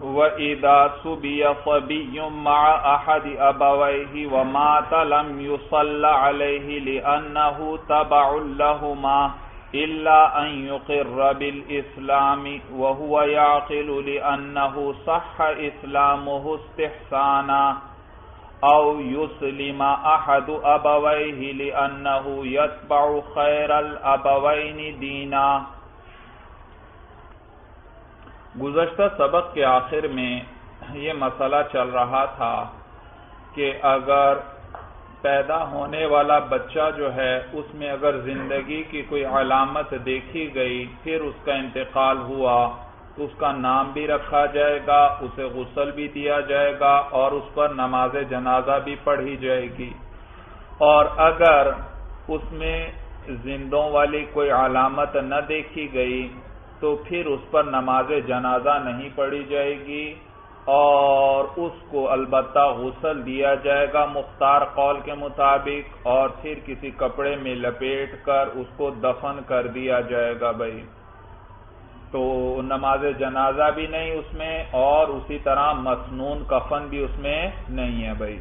وَإِذَا سُبِيَ صَبِيٌّ مَعَ أَحَدِ أَبَوَيْهِ وَمَاتَ لَمْ يُصَلَّ عَلَيْهِ لِأَنَّهُ تَبَعٌ لَهُمَا إِلَّا أَنْ يُقِرَّ بِالْإِسْلَامِ وَهُوَ يَعْقِلُ لِأَنَّهُ صَحَّ إِسْلَامُهُ اسْتِحْسَانًا أَوْ يُسْلِمَ أَحَدُ أَبَوَيْهِ لِأَنَّهُ يَتْبَعُ خَيْرَ الْأَبَوَيْنِ دِينًا۔ گزشتہ سبق کے آخر میں یہ مسئلہ چل رہا تھا کہ اگر پیدا ہونے والا بچہ جو ہے اس میں اگر زندگی کی کوئی علامت دیکھی گئی پھر اس کا انتقال ہوا تو اس کا نام بھی رکھا جائے گا، اسے غسل بھی دیا جائے گا اور اس پر نماز جنازہ بھی پڑھی جائے گی، اور اگر اس میں زندوں والی کوئی علامت نہ دیکھی گئی تو پھر اس پر نماز جنازہ نہیں پڑھی جائے گی اور اس کو البتہ غسل دیا جائے گا مختار قول کے مطابق، اور پھر کسی کپڑے میں لپیٹ کر اس کو دفن کر دیا جائے گا بھائی۔ تو نماز جنازہ بھی نہیں اس میں، اور اسی طرح مسنون کفن بھی اس میں نہیں ہے بھائی۔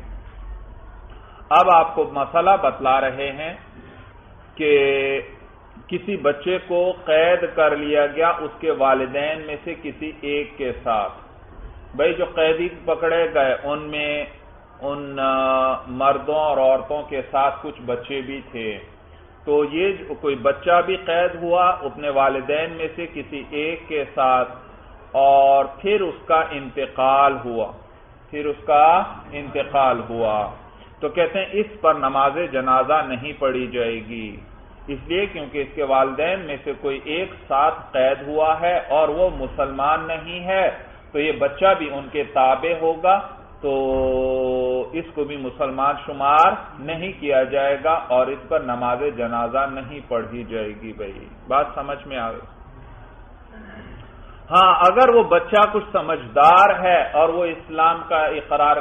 اب آپ کو مسئلہ بتلا رہے ہیں کہ کسی بچے کو قید کر لیا گیا اس کے والدین میں سے کسی ایک کے ساتھ۔ بھائی جو قیدی پکڑے گئے ان میں ان مردوں اور عورتوں کے ساتھ کچھ بچے بھی تھے، تو یہ کوئی بچہ بھی قید ہوا اپنے والدین میں سے کسی ایک کے ساتھ اور پھر اس کا انتقال ہوا تو کہتے ہیں اس پر نماز جنازہ نہیں پڑھی جائے گی، اس لیے کیونکہ اس کے والدین میں سے کوئی ایک ساتھ قید ہوا ہے اور وہ مسلمان نہیں ہے، تو یہ بچہ بھی ان کے تابع ہوگا، تو اس کو بھی مسلمان شمار نہیں کیا جائے گا اور اس پر نماز جنازہ نہیں پڑھی جائے گی بھائی۔ بات سمجھ میں آ گئی؟ ہاں، اگر وہ بچہ کچھ سمجھدار ہے اور وہ اسلام کا اقرار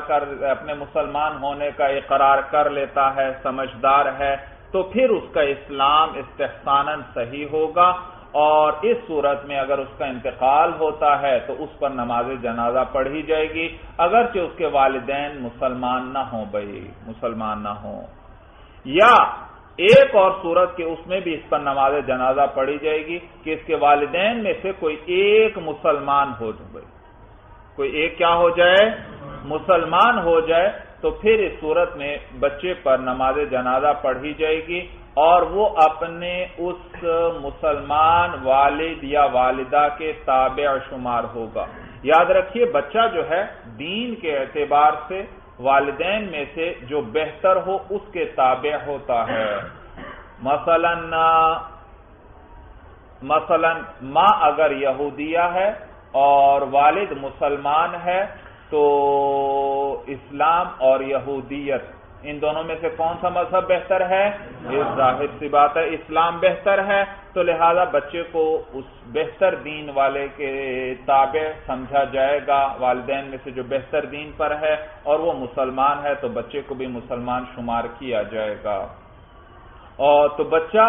اپنے مسلمان ہونے کا اقرار کر لیتا ہے، سمجھدار ہے، تو پھر اس کا اسلام استحساناً صحیح ہوگا، اور اس صورت میں اگر اس کا انتقال ہوتا ہے تو اس پر نماز جنازہ پڑھی جائے گی اگرچہ اس کے والدین مسلمان نہ ہوں بھائی، مسلمان نہ ہوں۔ یا ایک اور صورت کہ اس میں بھی اس پر نماز جنازہ پڑھی جائے گی کہ اس کے والدین میں سے کوئی ایک مسلمان ہو جائے بھائی، کوئی ایک کیا ہو جائے؟ مسلمان ہو جائے، تو پھر اس صورت میں بچے پر نماز جنازہ پڑھی جائے گی اور وہ اپنے اس مسلمان والد یا والدہ کے تابع شمار ہوگا۔ یاد رکھیے بچہ جو ہے دین کے اعتبار سے والدین میں سے جو بہتر ہو اس کے تابع ہوتا ہے۔ مثلا ماں اگر یہودیہ ہے اور والد مسلمان ہے تو اسلام اور یہودیت ان دونوں میں سے کون سا مذہب بہتر ہے؟ یہ ظاہر سی بات ہے اسلام بہتر ہے، تو لہذا بچے کو اس بہتر دین والے کے تابع سمجھا جائے گا، والدین میں سے جو بہتر دین پر ہے اور وہ مسلمان ہے تو بچے کو بھی مسلمان شمار کیا جائے گا۔ اور تو بچہ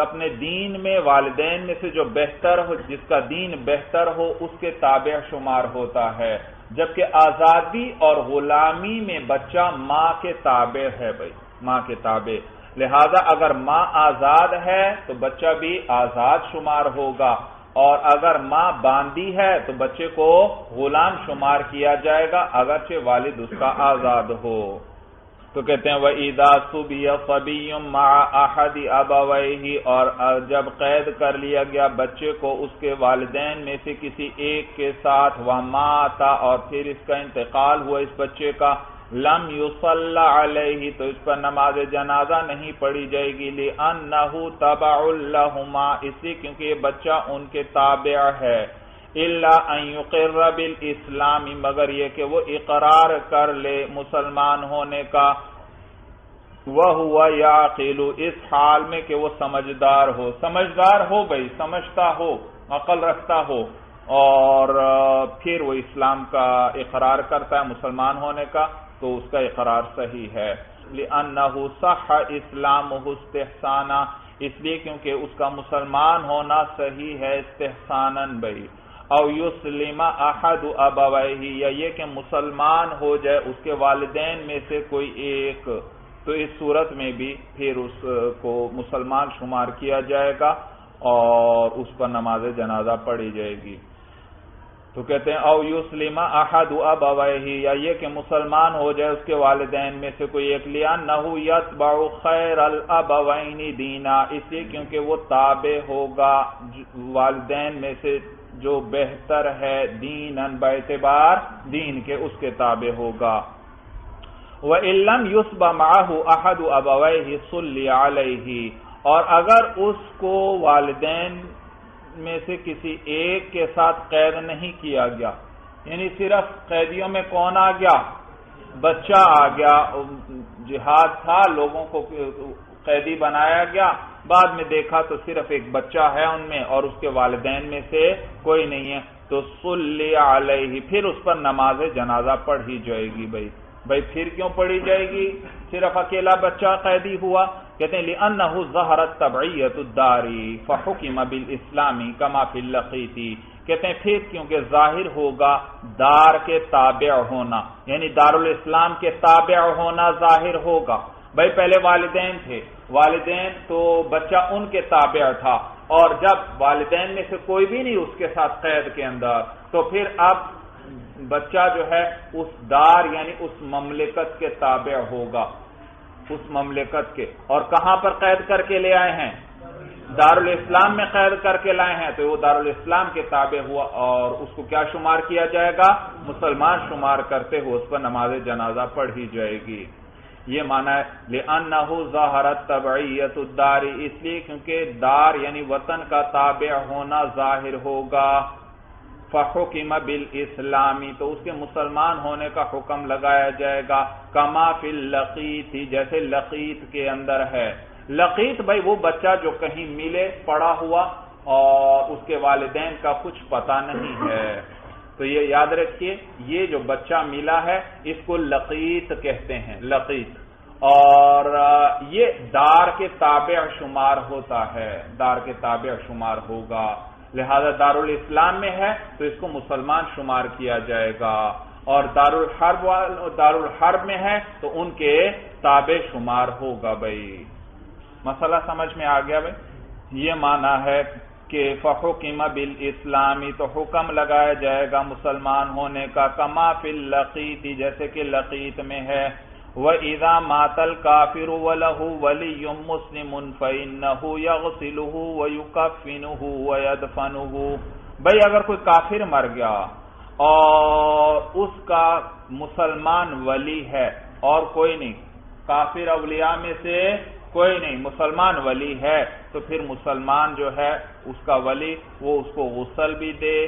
اپنے دین میں والدین میں سے جو بہتر ہو، جس کا دین بہتر ہو اس کے تابع شمار ہوتا ہے، جبکہ آزادی اور غلامی میں بچہ ماں کے تابع ہے بھائی، ماں کے تابع۔ لہذا اگر ماں آزاد ہے تو بچہ بھی آزاد شمار ہوگا، اور اگر ماں باندی ہے تو بچے کو غلام شمار کیا جائے گا اگرچہ والد اس کا آزاد ہو۔ تو کہتے ہیں وَإِذَا سُبِيَ صَبِيٌّ مَعَ أَحَدِ أَبَوَيْهِ، اور جب قید کر لیا گیا بچے کو اس کے والدین میں سے کسی ایک کے ساتھ، وَمَاتَ، اور پھر اس کا انتقال ہوا اس بچے کا، لَمْ يُصَلَّ عَلَيْهِ، تو اس پر نماز جنازہ نہیں پڑھی جائے گی، لِأَنَّهُ تَبَعٌ لَهُمَا، اس لیے کیونکہ یہ بچہ ان کے تابع ہے، إِلَّا أَن يُقِرَّ بِالْإِسْلَامِ، مگر یہ کہ وہ اقرار کر لے مسلمان ہونے کا، وَهُوَ يَعْقِلُ، اس حال میں کہ وہ سمجھدار ہو بھائی، سمجھتا ہو، عقل رکھتا ہو، اور پھر وہ اسلام کا اقرار کرتا ہے مسلمان ہونے کا، تو اس کا اقرار صحیح ہے۔ لِأَنَّهُ صَحَّ إِسْلَامُهُ اسْتِحْسَانًا، اس لیے کیونکہ اس کا مسلمان ہونا صحیح ہے استحساناً بھائی۔ او یسلم احد ابویہ، یا یہ کہ مسلمان ہو جائے اس کے والدین میں سے کوئی ایک، تو اس صورت میں بھی پھر اس کو مسلمان شمار کیا جائے گا اور اس پر نماز جنازہ پڑھی جائے گی۔ تو کہتے ہیں او یسلم احد ابویہ، یا یہ کہ مسلمان ہو جائے اس کے والدین میں سے کوئی ایک، لأنہ یتبع خیر الابوین دینا، اس لیے کیونکہ وہ تابع ہوگا والدین میں سے جو بہتر ہے دیناً باعتبار دین کے، اس کے تابع ہوگا۔ وَإِن لَّمْ يُصْبَ مَعَهُ أَحَدُ أَبَوَيْهِ صُلِّيَ عَلَيْهِ، اور اگر اس کو والدین میں سے کسی ایک کے ساتھ قید نہیں کیا گیا، یعنی صرف قیدیوں میں کون آ گیا؟ بچہ آ گیا، جہاد تھا، لوگوں کو قیدی بنایا گیا، بعد میں دیکھا تو صرف ایک بچہ ہے ان میں اور اس کے والدین میں سے کوئی نہیں ہے، تو صلی علیہ، پھر اس پر نماز جنازہ پڑھی جائے گی۔ بھائی پھر کیوں پڑھی جائے گی؟ صرف اکیلا بچہ قیدی ہوا، کہتے ہیں لِأَنَّهُ ظَهَرَتْ تَبْعِيَّةُ الدَّارِ فَحُكِمَ بِالْإِسْلَامِ كَمَا فِي اللَّقِيطِ، کہتے ہیں پھر کیونکہ ظاہر ہوگا دار کے تابع ہونا، یعنی دارالاسلام کے تابع ہونا ظاہر ہوگا۔ بھائی پہلے والدین تھے، والدین تو بچہ ان کے تابع تھا، اور جب والدین میں سے کوئی بھی نہیں اس کے ساتھ قید کے اندر، تو پھر اب بچہ جو ہے اس دار یعنی اس مملکت کے تابع ہوگا، اس مملکت کے، اور کہاں پر قید کر کے لے آئے ہیں؟ دارالاسلام میں قید کر کے لائے ہیں، تو وہ دارالاسلام کے تابع ہوا، اور اس کو کیا شمار کیا جائے گا؟ مسلمان شمار کرتے ہوئے اس پر نماز جنازہ پڑھی جائے گی۔ یہ معنی ہے لِأَنَّهُ ظَهَرَتْ تَبْعِيَّةُ الدَّارِ، اس لیے کیونکہ دار یعنی وطن کا تابع ہونا ظاہر ہوگا، فَحُكِمَ بِالْإِسْلَامِ، تو اس کے مسلمان ہونے کا حکم لگایا جائے گا، کما فی اللقیط، جیسے لقیط کے اندر ہے۔ لقیط بھائی وہ بچہ جو کہیں ملے پڑا ہوا اور اس کے والدین کا کچھ پتہ نہیں ہے، تو یہ یاد رکھیے یہ جو بچہ ملا ہے اس کو لقیط کہتے ہیں، لقیط، اور یہ دار کے تابع شمار ہوتا ہے، دار کے تابع شمار ہوگا، لہذا دارالاسلام میں ہے تو اس کو مسلمان شمار کیا جائے گا، اور دارالحرب میں ہے تو ان کے تابع شمار ہوگا۔ بھائی مسئلہ سمجھ میں آ گیا؟ بھائی یہ معنی ہے کہ فَحُكِمَ بِالْإِسْلَامِ، تو حکم لگایا جائے گا مسلمان ہونے کا، کما فی اللقیط، جیسے کہ لقیط میں ہے۔ وَإِذَا مَاتَ الْكَافِرُ وَلَهُ وَلِيٌّ مُسْلِمٌ فَإِنَّهُ يَغْسِلُهُ وَيُكَفِّنُهُ وَيَدْفَنُهُ، بھئی اگر کوئی کافر مر گیا اور اس کا مسلمان ولی ہے اور کوئی نہیں، کافر اولیاء میں سے کوئی نہیں، مسلمان ولی ہے، تو پھر مسلمان جو ہے اس کا ولی وہ اس کو غسل بھی دے،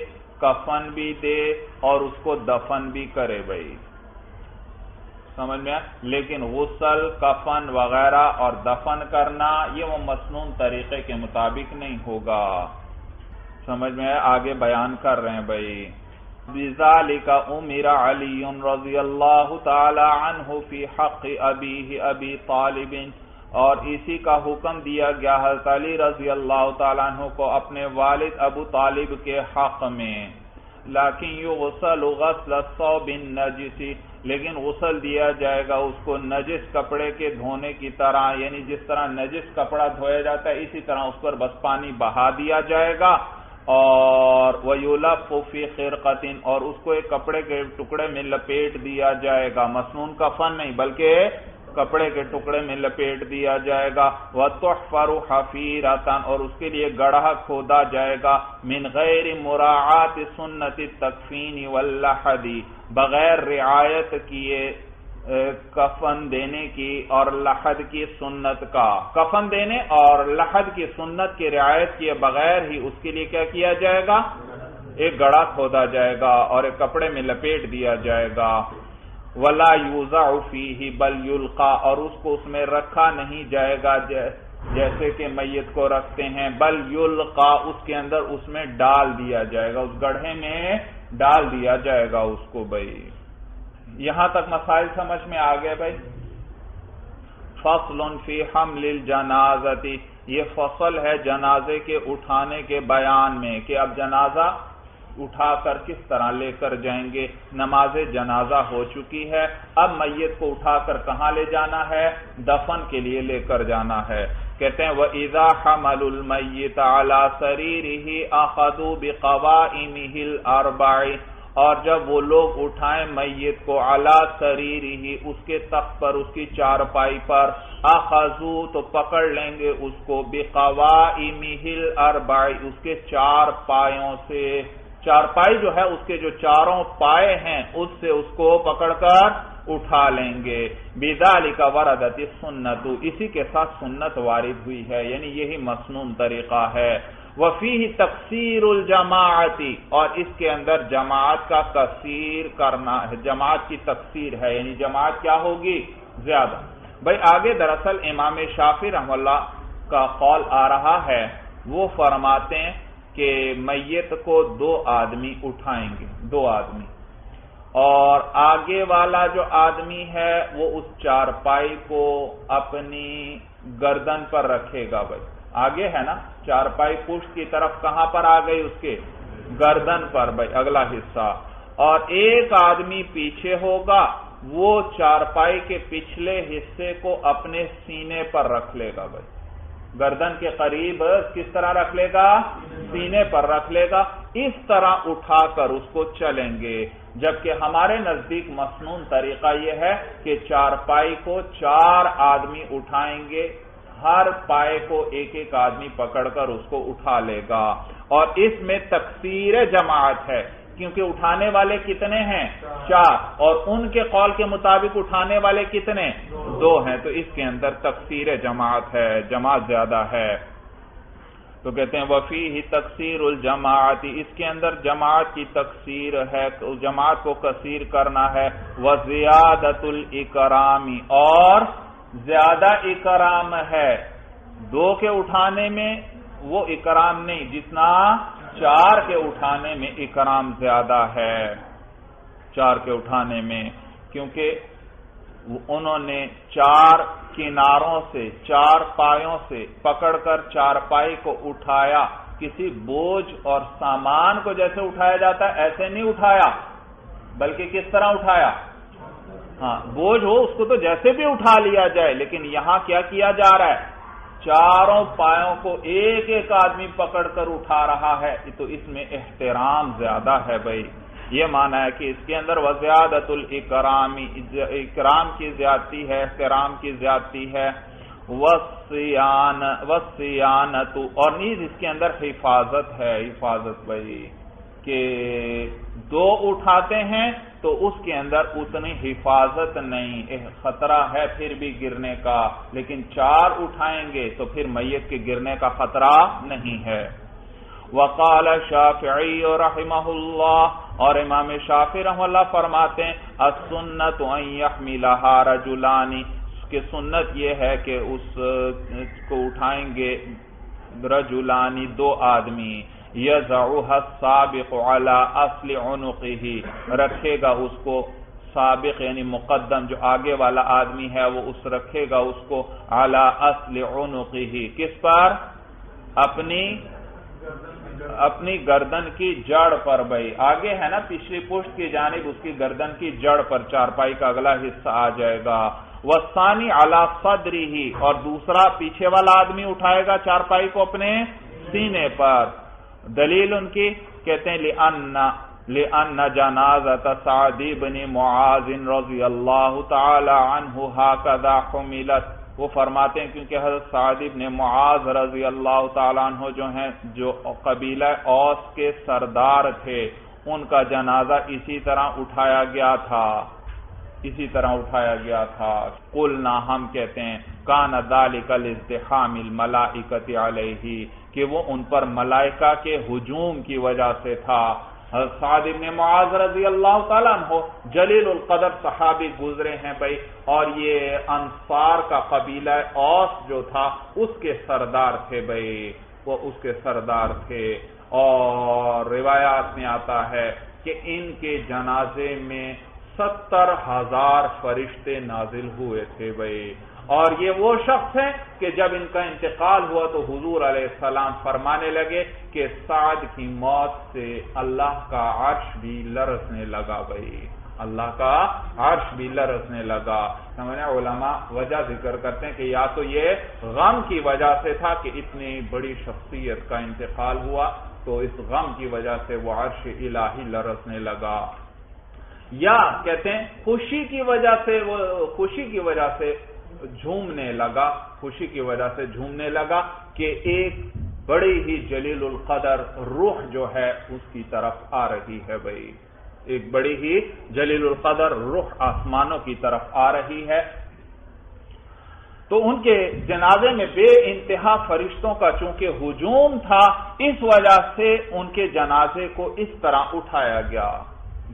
کفن بھی دے اور اس کو دفن بھی کرے۔ بھائی سمجھ میں؟ لیکن غسل، کفن وغیرہ اور دفن کرنا یہ وہ مسنون طریقے کے مطابق نہیں ہوگا، سمجھ میں؟ آگے بیان کر رہے ہیں بھائی۔ بِذَلِكَ أُمِرَ عَلِيٌّ رضی اللہ تعالی عنہ فی حق ابیہ ابی طالب، اور اسی کا حکم دیا گیا حضرت علی رضی اللہ تعالیٰ عنہ کو اپنے والد ابو طالب کے حق میں، لیکن یغسل غسل الثوب النجس، لیکن غسل دیا جائے گا اس کو نجس کپڑے کے دھونے کی طرح، یعنی جس طرح نجس کپڑا دھویا جاتا ہے اسی طرح اس پر بس پانی بہا دیا جائے گا، اور وَيُلَفُّ فِي خِرْقَةٍ، اور اس کو ایک کپڑے کے ٹکڑے میں لپیٹ دیا جائے گا، مسنون کفن نہیں بلکہ کپڑے کے ٹکڑے میں لپیٹ دیا جائے گا، وَتُحْفَرُ حَفِيرَةً، اور اس کے لیے گڑھا کھودا جائے گا، مِنْ غَيْرِ مُرَاعَاتِ سُنَّةِ التَّكْفِينِ وَاللَّحَدِ، بغیر رعایت کیے کفن دینے کی اور لحد کی سنت کا، کفن دینے اور لحد کی سنت کی رعایت کیے بغیر ہی اس کے لیے کیا کیا جائے گا؟ ایک گڑھا کھودا جائے گا اور ایک کپڑے میں لپیٹ دیا جائے گا، وَلَا يُوزَعُ فِيهِ بَلْ يُلْقَى، اور اس کو اس میں رکھا نہیں جائے گا جیسے کہ میت کو رکھتے ہیں، بل یلقا، اس کے اندر اس میں ڈال دیا جائے گا، اس گڑھے میں ڈال دیا جائے گا اس کو۔ بھائی یہاں تک مسائل سمجھ میں آ گئے بھائی؟ فصل فی حمل الجنازہ، یہ فصل ہے جنازے کے اٹھانے کے بیان میں، کہ اب جنازہ اٹھا کر کس طرح لے کر جائیں گے؟ نماز جنازہ ہو چکی ہے، اب میت کو اٹھا کر کہاں لے جانا ہے؟ دفن کے لیے لے کر جانا ہے۔ کہتے ہیں وَإِذَا حَمَلُوا الْمَيِّتَ عَلَى سَرِيرِهِ أَخَذُوا بِقَوَائِمِهِ الْأَرْبَعِ، اور جب وہ لوگ اٹھائیں میت کو علی سریرہ، اس کے تخت پر، اس کی چارپائی پر، اخذو تو پکڑ لیں گے اس کو، بقوائمہ الاربع، اس کے چار پایوں سے، چارپائی جو ہے اس کے جو چاروں پائے ہیں اس سے اس کو پکڑ کر اٹھا لیں گے۔ بذالک وردت السنت، اسی کے ساتھ سنت وارد ہوئی ہے، یعنی یہی مسنون طریقہ ہے۔ وفیہ تکثیر الجماعت، اور اس کے اندر جماعت کا کثیر کرنا ہے، جماعت کی تکثیر ہے، یعنی جماعت کیا ہوگی؟ زیادہ۔ بھئی آگے دراصل امام شافعی رحمہ اللہ کا قول آ رہا ہے، وہ فرماتے ہیں کہ میت کو 2 آدمی اٹھائیں گے، 2 آدمی، اور آگے والا جو آدمی ہے وہ اس چارپائی کو اپنی گردن پر رکھے گا۔ بھائی آگے ہے نا چارپائی، پشت کی طرف کہاں پر آ گئی؟ اس کے گردن پر، بھائی اگلا حصہ، اور ایک آدمی پیچھے ہوگا، وہ چارپائی کے پچھلے حصے کو اپنے سینے پر رکھ لے گا۔ بھائی گردن کے قریب کس طرح رکھ لے گا؟ سینے پر رکھ لے گا، اس طرح اٹھا کر اس کو چلیں گے۔ جبکہ ہمارے نزدیک مسنون طریقہ یہ ہے کہ چارپائی کو 4 آدمی اٹھائیں گے، ہر پائے کو ایک ایک آدمی پکڑ کر اس کو اٹھا لے گا، اور اس میں تکثیر جماعت ہے، کیونکہ اٹھانے والے کتنے ہیں؟ 4، اور ان کے قول کے مطابق اٹھانے والے کتنے؟ 2 ہیں، تو اس کے اندر تکثیر جماعت ہے، جماعت زیادہ ہے۔ تو کہتے ہیں وفیہ تکثیر الجماعت، اس کے اندر جماعت کی تکثیر ہے، تو جماعت کو کثیر کرنا ہے۔ وزیادۃ الاکرام، اور زیادہ اکرام ہے، 2 کے اٹھانے میں وہ اکرام نہیں جتنا 4 کے اٹھانے میں اکرام زیادہ ہے، 4 کے اٹھانے میں، کیونکہ انہوں نے 4 کناروں سے، 4 پایوں سے پکڑ کر چارپائی کو اٹھایا، کسی بوجھ اور سامان کو جیسے اٹھایا جاتا ہے ایسے نہیں اٹھایا، بلکہ کس طرح اٹھایا؟ ہاں بوجھ ہو اس کو تو جیسے بھی اٹھا لیا جائے، لیکن یہاں کیا کیا جا رہا ہے؟ 4 پایوں کو ایک ایک آدمی پکڑ کر اٹھا رہا ہے، تو اس میں احترام زیادہ ہے۔ بھائی یہ معنی ہے کہ اس کے اندر وزیادۃ الاکرام، اکرام کی زیادتی ہے، احترام کی زیادتی ہے۔ والصیانۃ، اور نیز اس کے اندر حفاظت ہے، حفاظت بھائی کہ 2 اٹھاتے ہیں تو اس کے اندر اتنی حفاظت نہیں، خطرہ ہے پھر بھی گرنے کا، لیکن 4 اٹھائیں گے تو پھر میت کے گرنے کا خطرہ نہیں ہے۔ وقال شافعی رحمہ اللہ، اور امام شافعی رحمہ اللہ فرماتے ہیں السنت ان یحملها رجلان، کہ سنت یہ ہے کہ اس کو اٹھائیں گے رجلانی 2 آدمی، یضعها السابق على اصل عنقه، رکھے گا اس کو سابق یعنی مقدم جو آگے والا آدمی ہے وہ اس رکھے گا اس کو على اصل عنقه، کس پر؟ اپنی گردن کی جڑ پر۔ بھائی آگے ہے نا پچھلی پشت کی جانب اس کی گردن کی جڑ پر چارپائی کا اگلا حصہ آ جائے گا۔ والثانی علی صدرہ، اور دوسرا پیچھے والا آدمی اٹھائے گا چارپائی کو اپنے سینے پر۔ دلیل ان کی کہتے ہیں لأن جنازۃ سعد بن معاذ رضی اللہ تعالی عنہ ہکذا حملت، وہ فرماتے ہیں کیونکہ حضرت سعد بن معاذ رضی اللہ تعالیٰ عنہ جو ہیں، جو قبیلہ اوس کے سردار تھے، ان کا جنازہ اسی طرح اٹھایا گیا تھا۔ قلنا، ہم کہتے ہیں کان ذلک لازدحام الملائکۃ علیہ، کہ وہ ان پر ملائکہ کے ہجوم کی وجہ سے تھا۔ حضرت سعد بن معاذ رضی اللہ تعالیٰ عنہ جلیل القدر صحابی گزرے ہیں بھائی، اور یہ انصار کا قبیلہ اوس جو تھا اس کے سردار تھے بھائی، وہ اس کے سردار تھے، اور روایات میں آتا ہے کہ ان کے جنازے میں 70,000 فرشتے نازل ہوئے تھے بھائی، اور یہ وہ شخص ہیں کہ جب ان کا انتقال ہوا تو حضور علیہ السلام فرمانے لگے کہ سعد کی موت سے اللہ کا عرش بھی لرزنے لگا بھائی، اللہ کا عرش بھی لرزنے لگا۔ سمجھے علماء وجہ ذکر کرتے ہیں کہ یا تو یہ غم کی وجہ سے تھا کہ اتنی بڑی شخصیت کا انتقال ہوا تو اس غم کی وجہ سے وہ عرش الہی لرزنے لگا، یا کہتے ہیں خوشی کی وجہ سے، وہ خوشی کی وجہ سے جھومنے لگا، خوشی کی وجہ سے جھومنے لگا کہ ایک بڑی ہی جلیل القدر روح جو ہے اس کی طرف آ رہی ہے بھائی، ایک بڑی ہی جلیل القدر روح آسمانوں کی طرف آ رہی ہے۔ تو ان کے جنازے میں بے انتہا فرشتوں کا چونکہ ہجوم تھا، اس وجہ سے ان کے جنازے کو اس طرح اٹھایا گیا۔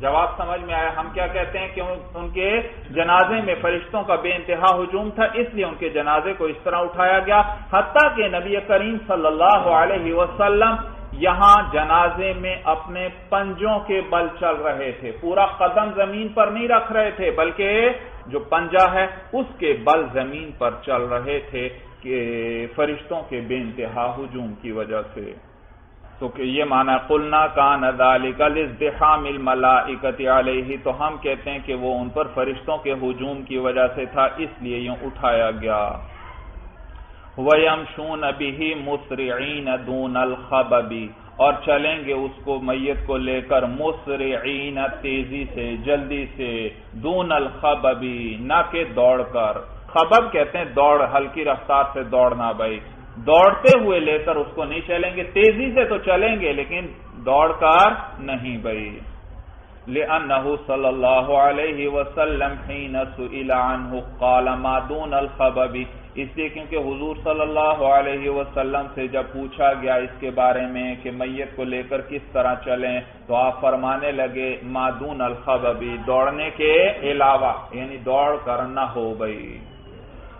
جواب سمجھ میں آیا؟ ہم کیا کہتے ہیں کہ ان کے جنازے میں فرشتوں کا بے انتہا ہجوم تھا، اس لیے ان کے جنازے کو اس طرح اٹھایا گیا، حتیٰ کہ نبی کریم صلی اللہ علیہ وسلم یہاں جنازے میں اپنے پنجوں کے بل چل رہے تھے، پورا قدم زمین پر نہیں رکھ رہے تھے بلکہ جو پنجہ ہے اس کے بل زمین پر چل رہے تھے کہ فرشتوں کے بے انتہا ہجوم کی وجہ سے۔ تو کہ یہ معنی قلنا کان ذالک لازدحام الملائکۃ علیہ، تو ہم کہتے ہیں کہ وہ ان پر فرشتوں کے ہجوم کی وجہ سے تھا، اس لیے یوں اٹھایا گیا۔ وَيَمْشُونَ بِهِ مُسْرِعِينَ دُونَ الْخَبَبِ، اور چلیں گے اس کو میت کو لے کر مسرعین تیزی سے، جلدی سے، دون الخبب نہ کہ دوڑ کر۔ خبب کہتے ہیں دوڑ، ہلکی رفتار سے دوڑنا بھائی، دوڑتے ہوئے لے کر اس کو نہیں چلیں گے، تیزی سے تو چلیں گے لیکن دوڑ کر نہیں بھائی۔ لِأَنَّهُ صلی اللہ علیہ وسلم حین سئل عنہ قال ما دون الخبب، اس لیے کیونکہ حضور صلی اللہ علیہ وسلم سے جب پوچھا گیا اس کے بارے میں کہ میت کو لے کر کس طرح چلیں تو آپ فرمانے لگے ما دون الخبب، دوڑنے کے علاوہ، یعنی دوڑ کر نہ ہو بھائی۔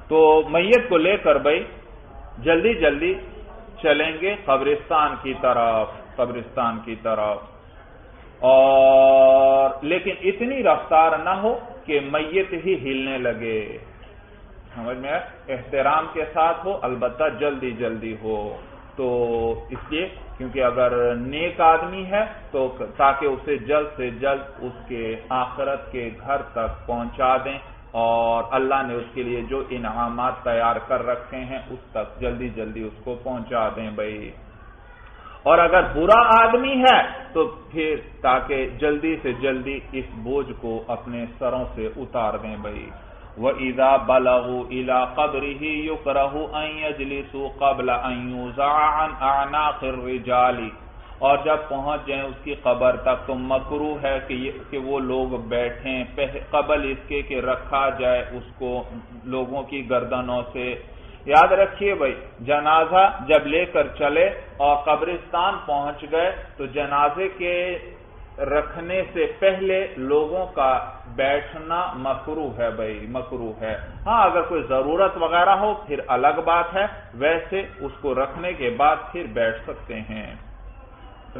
تو میت کو لے کر بھائی جلدی جلدی چلیں گے قبرستان کی طرف، قبرستان کی طرف، اور لیکن اتنی رفتار نہ ہو کہ میت ہی ہلنے لگے، سمجھ میں احترام کے ساتھ ہو، البتہ جلدی جلدی ہو۔ تو اس لیے کیونکہ اگر نیک آدمی ہے تو تاکہ اسے جلد سے جلد اس کے آخرت کے گھر تک پہنچا دیں، اور اللہ نے اس کے لیے جو انعامات تیار کر رکھے ہیں اس تک جلدی جلدی اس کو پہنچا دیں بھائی۔ اور اگر برا آدمی ہے تو پھر تاکہ جلدی سے جلدی اس بوجھ کو اپنے سروں سے اتار دیں بھائی۔ وَإِذَا بَلَغُوا إِلَىٰ قَبْرِهِ يُكْرَهُ أَن يَجْلِسُوا قَبْلَ أَن يُوزَعَ عَنْ أَعْنَاقِ الرِّجَالِ، اور جب پہنچ جائیں اس کی قبر تک تو مکروہ ہے کہ وہ لوگ بیٹھیں قبل اس کے کہ رکھا جائے اس کو لوگوں کی گردنوں سے۔ یاد رکھیے بھائی، جنازہ جب لے کر چلے اور قبرستان پہنچ گئے تو جنازے کے رکھنے سے پہلے لوگوں کا بیٹھنا مکروہ ہے بھائی، مکروہ ہے۔ ہاں اگر کوئی ضرورت وغیرہ ہو پھر الگ بات ہے، ویسے اس کو رکھنے کے بعد پھر بیٹھ سکتے ہیں۔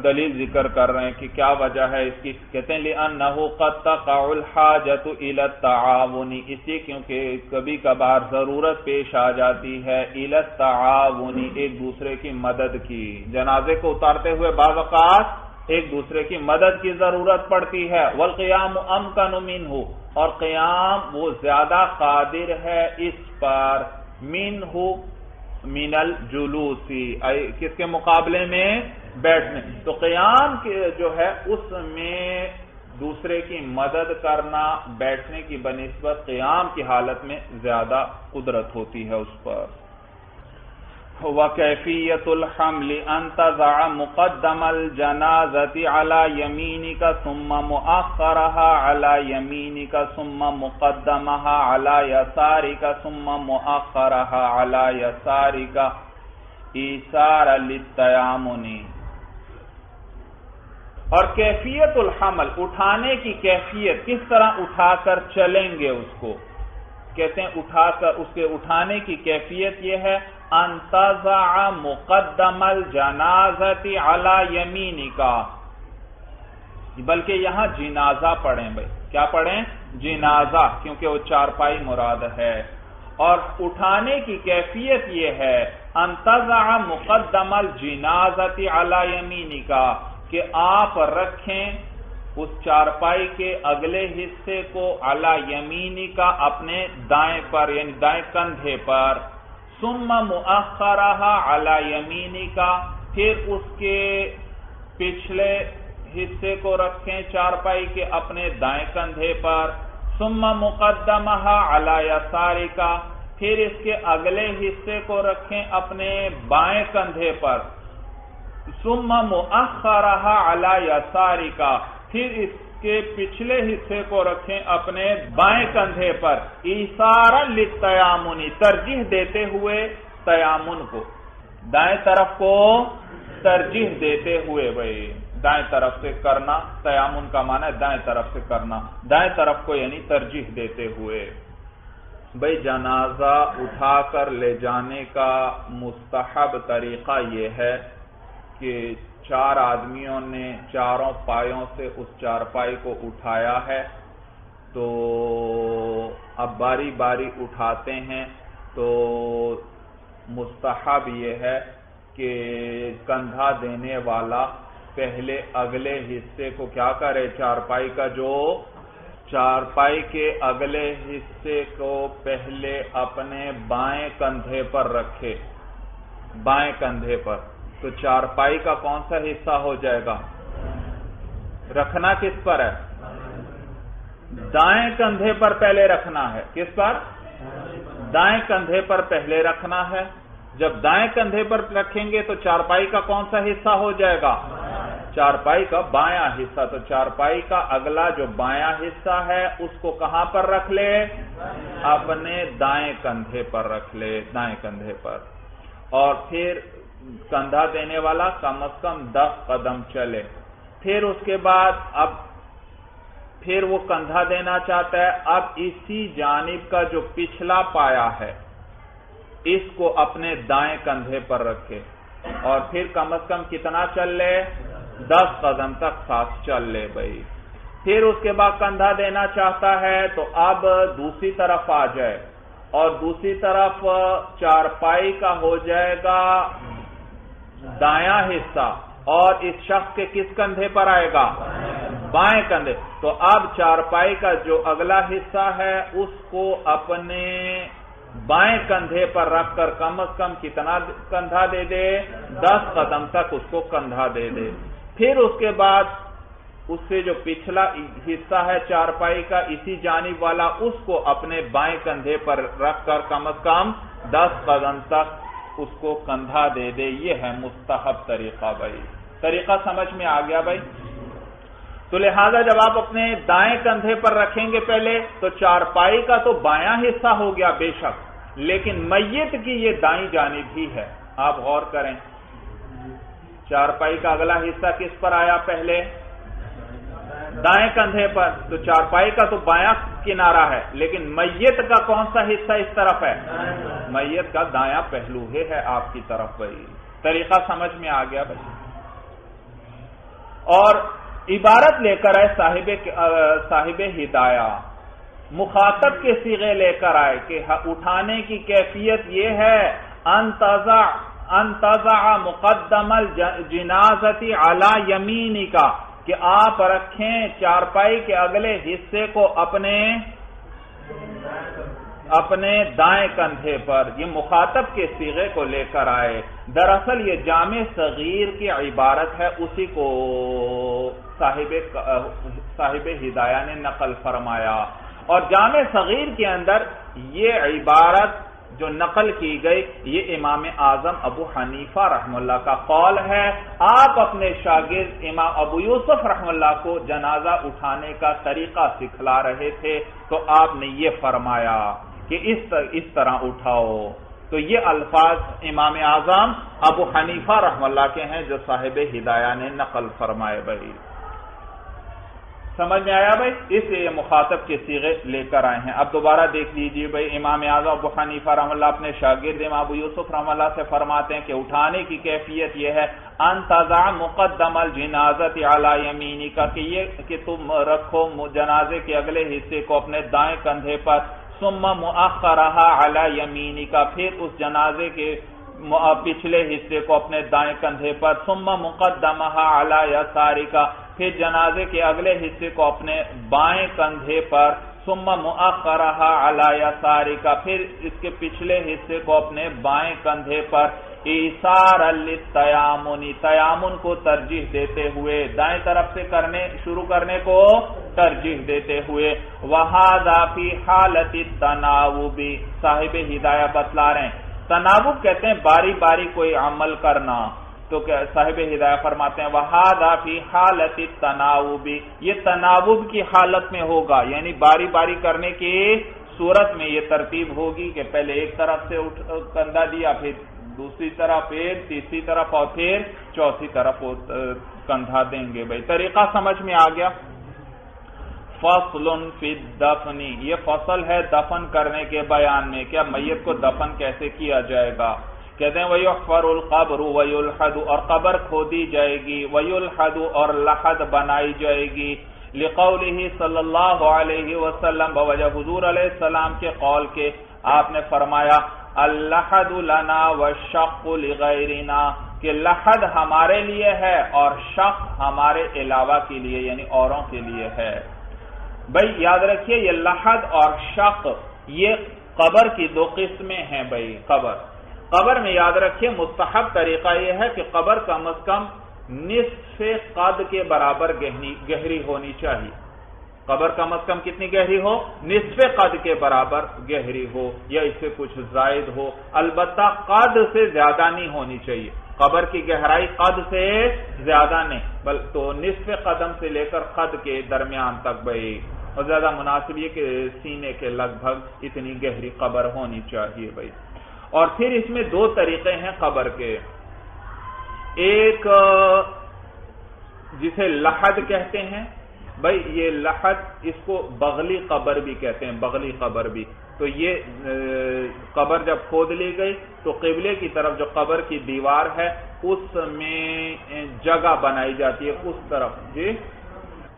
دلیل ذکر کر رہے ہیں کہ کیا وجہ ہے اس کی، کہتے ہیں لِأَنَّهُ قَدْ تَقَعُ الْحَاجَةُ إِلَى التَّعَاوُنِ، اس لیے کیونکہ کبھی کبھار ضرورت پیش آ جاتی ہے إِلَى التَّعَاوُنِ، ایک دوسرے کی مدد کی، جنازے کو اتارتے ہوئے بعض اوقات ایک دوسرے کی مدد کی ضرورت پڑتی ہے۔ وَالْقِيَامُ أَمْكَنُ مِنْهُ، اور قیام وہ زیادہ قادر ہے اس پر، مِنْهُ من الجلوس، کس کے مقابلے میں؟ بیٹھنے۔ تو قیام جو ہے اس میں دوسرے کی مدد کرنا بیٹھنے کی بنسبت قیام کی حالت میں زیادہ قدرت ہوتی ہے اس پر۔ وَكَيْفِيَّةُ الْحَمْلِ أَن تَضَعَ مُقَدَّمَ الْجَنَازَةِ عَلَى يَمِينِكَ ثُمَّ مُؤَخَّرَهَا عَلَى يَمِينِكَ ثُمَّ مُقَدَّمَهَا عَلَى يَسَارِكَ ثُمَّ مُؤَخَّرَهَا عَلَى يَسَارِكَ إِيثَارًا لِلتَّيَامُنِ، اور کیفیت الحمل، اٹھانے کی کیفیت، کس طرح اٹھا کر چلیں گے اس کو، کہتے ہیں اٹھا کر، اس کے اٹھانے کی کیفیت یہ ہے ان تضع مقدم الجنازۃ علی یمینک، بلکہ یہاں جنازہ پڑھیں بھائی، کیا پڑھیں؟ جنازہ، کیونکہ وہ چارپائی مراد ہے، اور اٹھانے کی کیفیت یہ ہے انتزع مقدم الجنازۃ علی یمینک، کہ آپ رکھیں اس چارپائی کے اگلے حصے کو علی یمینک، اپنے دائیں پر یعنی دائیں کندھے پر، ثم مؤخرھا علی یمینک، پھر اس کے پچھلے حصے کو رکھیں چارپائی کے اپنے دائیں کندھے پر، ثم مقدمھا علی یسارک، پھر اس کے اگلے حصے کو رکھیں اپنے بائیں کندھے پر، ثم مؤخرھا علی یسارک، پھر اس کے پچھلے حصے کو رکھیں اپنے بائیں کندھے پر، ایثارا للتیامن، ترجیح دیتے ہوئے تیامن کو، دائیں طرف کو ترجیح دیتے ہوئے، بھائی دائیں طرف سے کرنا، تیامن کا معنی ہے دائیں طرف سے کرنا، دائیں طرف کو یعنی ترجیح دیتے ہوئے۔ بھائی جنازہ اٹھا کر لے جانے کا مستحب طریقہ یہ ہے کہ 4 آدمیوں نے چاروں پایوں سے اس چارپائی کو اٹھایا ہے، تو اب باری باری اٹھاتے ہیں، تو مستحب یہ ہے کہ کندھا دینے والا پہلے اگلے حصے کو کیا کرے، چارپائی کا جو چارپائی کے اگلے حصے کو پہلے اپنے بائیں کندھے پر رکھے، بائیں کندھے پر، تو چارپائی کا کون سا حصہ ہو جائے گا؟ رکھنا کس پر ہے؟ دائیں کندھے پر پہلے رکھنا ہے۔ کس پر؟ دائیں کندھے پر پہلے رکھنا ہے۔ جب دائیں کندھے پر رکھیں گے تو چارپائی کا کون سا حصہ ہو جائے گا؟ چارپائی کا بایاں حصہ۔ تو چارپائی کا اگلا جو بایاں حصہ ہے اس کو کہاں پر رکھ لے؟ اپنے دائیں کندھے پر رکھ لے، دائیں کندھے پر، اور پھر کندھا دینے والا کم از کم 10 قدم چلے۔ پھر اس کے بعد پھر وہ کندھا دینا چاہتا ہے، اب اسی جانب کا جو پچھلا پایا ہے اس کو اپنے دائیں کندھے پر رکھے، اور پھر کم از کم کتنا چل لے؟ 10 قدم تک ساتھ چل لے بھائی۔ پھر اس کے بعد کندھا دینا چاہتا ہے تو اب دوسری طرف آ جائے، اور دوسری طرف چارپائی کا ہو جائے گا دایاں حصہ، اور اس شخص کے کس کندھے پر آئے گا؟ بائیں کندھے۔ تو اب چارپائی کا جو اگلا حصہ ہے اس کو اپنے بائیں کندھے پر رکھ کر کم از کم کتنا کندھا دے دے؟ 10 قدم تک اس کو کندھا دے دے۔ پھر اس کے بعد اس سے جو پچھلا حصہ ہے چارپائی کا اسی جانب والا، اس کو اپنے بائیں کندھے پر رکھ کر کم از کم 10 قدم تک اس کو کندھا دے دے۔ یہ ہے مستحب طریقہ بھائی۔ طریقہ سمجھ میں آ گیا بھائی؟ تو لہذا جب آپ اپنے دائیں کندھے پر رکھیں گے پہلے تو چارپائی کا تو بایاں حصہ ہو گیا بے شک، لیکن میت کی یہ دائیں جانب ہی ہے۔ آپ غور کریں، چارپائی کا اگلا حصہ کس پر آیا پہلے؟ دائیں کندھے پر۔ تو چارپائی کا تو بایاں کنارہ ہے، لیکن میت کا کون سا حصہ اس طرف ہے؟ میت کا دایاں پہلو ہے آپ کی طرف بھائی۔ طریقہ سمجھ میں آ گیا بھائی؟ اور عبارت لے کر آئے صاحب ہدایہ، مخاطب کے صیغے لے کر آئے کہ اٹھانے کی کیفیت یہ ہے انتزع مقدم الجنازۃ علی یمینک، کہ آپ رکھیں چارپائی کے اگلے حصے کو اپنے دائیں کندھے پر۔ یہ مخاطب کے صیغے کو لے کر آئے۔ دراصل یہ جامع صغیر کی عبارت ہے، اسی کو صاحب ہدایہ نے نقل فرمایا، اور جامع صغیر کے اندر یہ عبارت جو نقل کی گئی یہ امام اعظم ابو حنیفہ رحمہ اللہ کا قول ہے۔ آپ اپنے شاگرد امام ابو یوسف رحمہ اللہ کو جنازہ اٹھانے کا طریقہ سکھلا رہے تھے، تو آپ نے یہ فرمایا کہ اس طرح اٹھاؤ۔ تو یہ الفاظ امام اعظم ابو حنیفہ رحمہ اللہ کے ہیں جو صاحب ہدایہ نے نقل فرمائے بھائی۔ سمجھ میں آیا بھائی؟ اس لیے یہ مخاطب کے صیغے لے کر آئے ہیں۔ اب دوبارہ دیکھ لیجئے بھائی، امام اعظم ابو حنیفہ رحمہ اللہ اپنے شاگرد امام ابو یوسف رحمہ اللہ سے فرماتے ہیں کہ اٹھانے کی کیفیت یہ ہے انتزع مقدم الجنازۃ علی یمینک، کہ تم رکھو جنازے کے اگلے حصے کو اپنے دائیں کندھے پر، ثم مؤخرها علی یمینک، پھر اس جنازے کے پچھلے حصے کو اپنے دائیں کندھے پر، ثم مقدمها علی یسارک، پھر جنازے کے اگلے حصے کو اپنے بائیں کندھے پر، ثم مؤخرها علی یسارک، پھر اس کے پچھلے حصے کو اپنے بائیں کندھے پر، ایثارا للتیامن، تیامن کو ترجیح دیتے ہوئے، دائیں طرف سے شروع کرنے کو ترجیح دیتے ہوئے، وہذا فی حالت التناوب، صاحب ہدایہ بتلا رہے ہیں تناوب کہتے ہیں باری باری کوئی عمل کرنا، تو صاحب ہدایہ فرماتے ہیں وہذا فی حالت التناوب، یہ تناوب کی حالت میں ہوگا، یعنی باری باری کرنے کی صورت میں یہ ترتیب ہوگی کہ پہلے ایک طرف سے کندھا دیا، پھر دوسری طرف، پھر تیسری طرف، اور پھر چوتھی طرف کندھا دیں گے۔ بھائی طریقہ سمجھ میں آ گیا۔ فصل فی الدفن، یہ فصل ہے دفن کرنے کے بیان میں، کیا میت کو دفن کیسے کیا جائے گا۔ کہتے ہیں وَيُحْفَرُ الْقَبْرُ وَيُلْحَدُ، اور قبر کھودی جائے گی، وَيُلْحَدُ، اور لحد بنائی جائے گی، لِقَوْلِهِ صلی اللہ علیہ وسلم، بوجہ حضور علیہ السلام کے قول کے، آپ نے فرمایا اللحد لنا والشق لغیرنا، کہ لحد ہمارے لیے ہے اور شق ہمارے علاوہ کے لیے، یعنی اوروں کے لیے ہے۔ بھائی یاد رکھیے یہ لحد اور شق یہ قبر کی دو قسمیں ہیں۔ بھائی قبر میں یاد رکھیے مستحب طریقہ یہ ہے کہ قبر کم از کم نصف قد کے برابر گہری ہونی چاہیے۔ قبر کم از کم کتنی گہری ہو؟ نصف قد کے برابر گہری ہو یا اس سے کچھ زائد ہو، البتہ قد سے زیادہ نہیں ہونی چاہیے، قبر کی گہرائی قد سے زیادہ نہیں، بلکہ تو نصف قدم سے لے کر قد کے درمیان تک بھائی، اور زیادہ مناسب یہ کہ سینے کے لگ بھگ اتنی گہری قبر ہونی چاہیے بھائی۔ اور پھر اس میں دو طریقے ہیں قبر کے، ایک جسے لحد کہتے ہیں، بھائی یہ لحد اس کو بغلی قبر بھی کہتے ہیں، بغلی قبر بھی، تو یہ قبر جب کھود لی گئی تو قبلے کی طرف جو قبر کی دیوار ہے اس میں جگہ بنائی جاتی ہے، اس طرف جی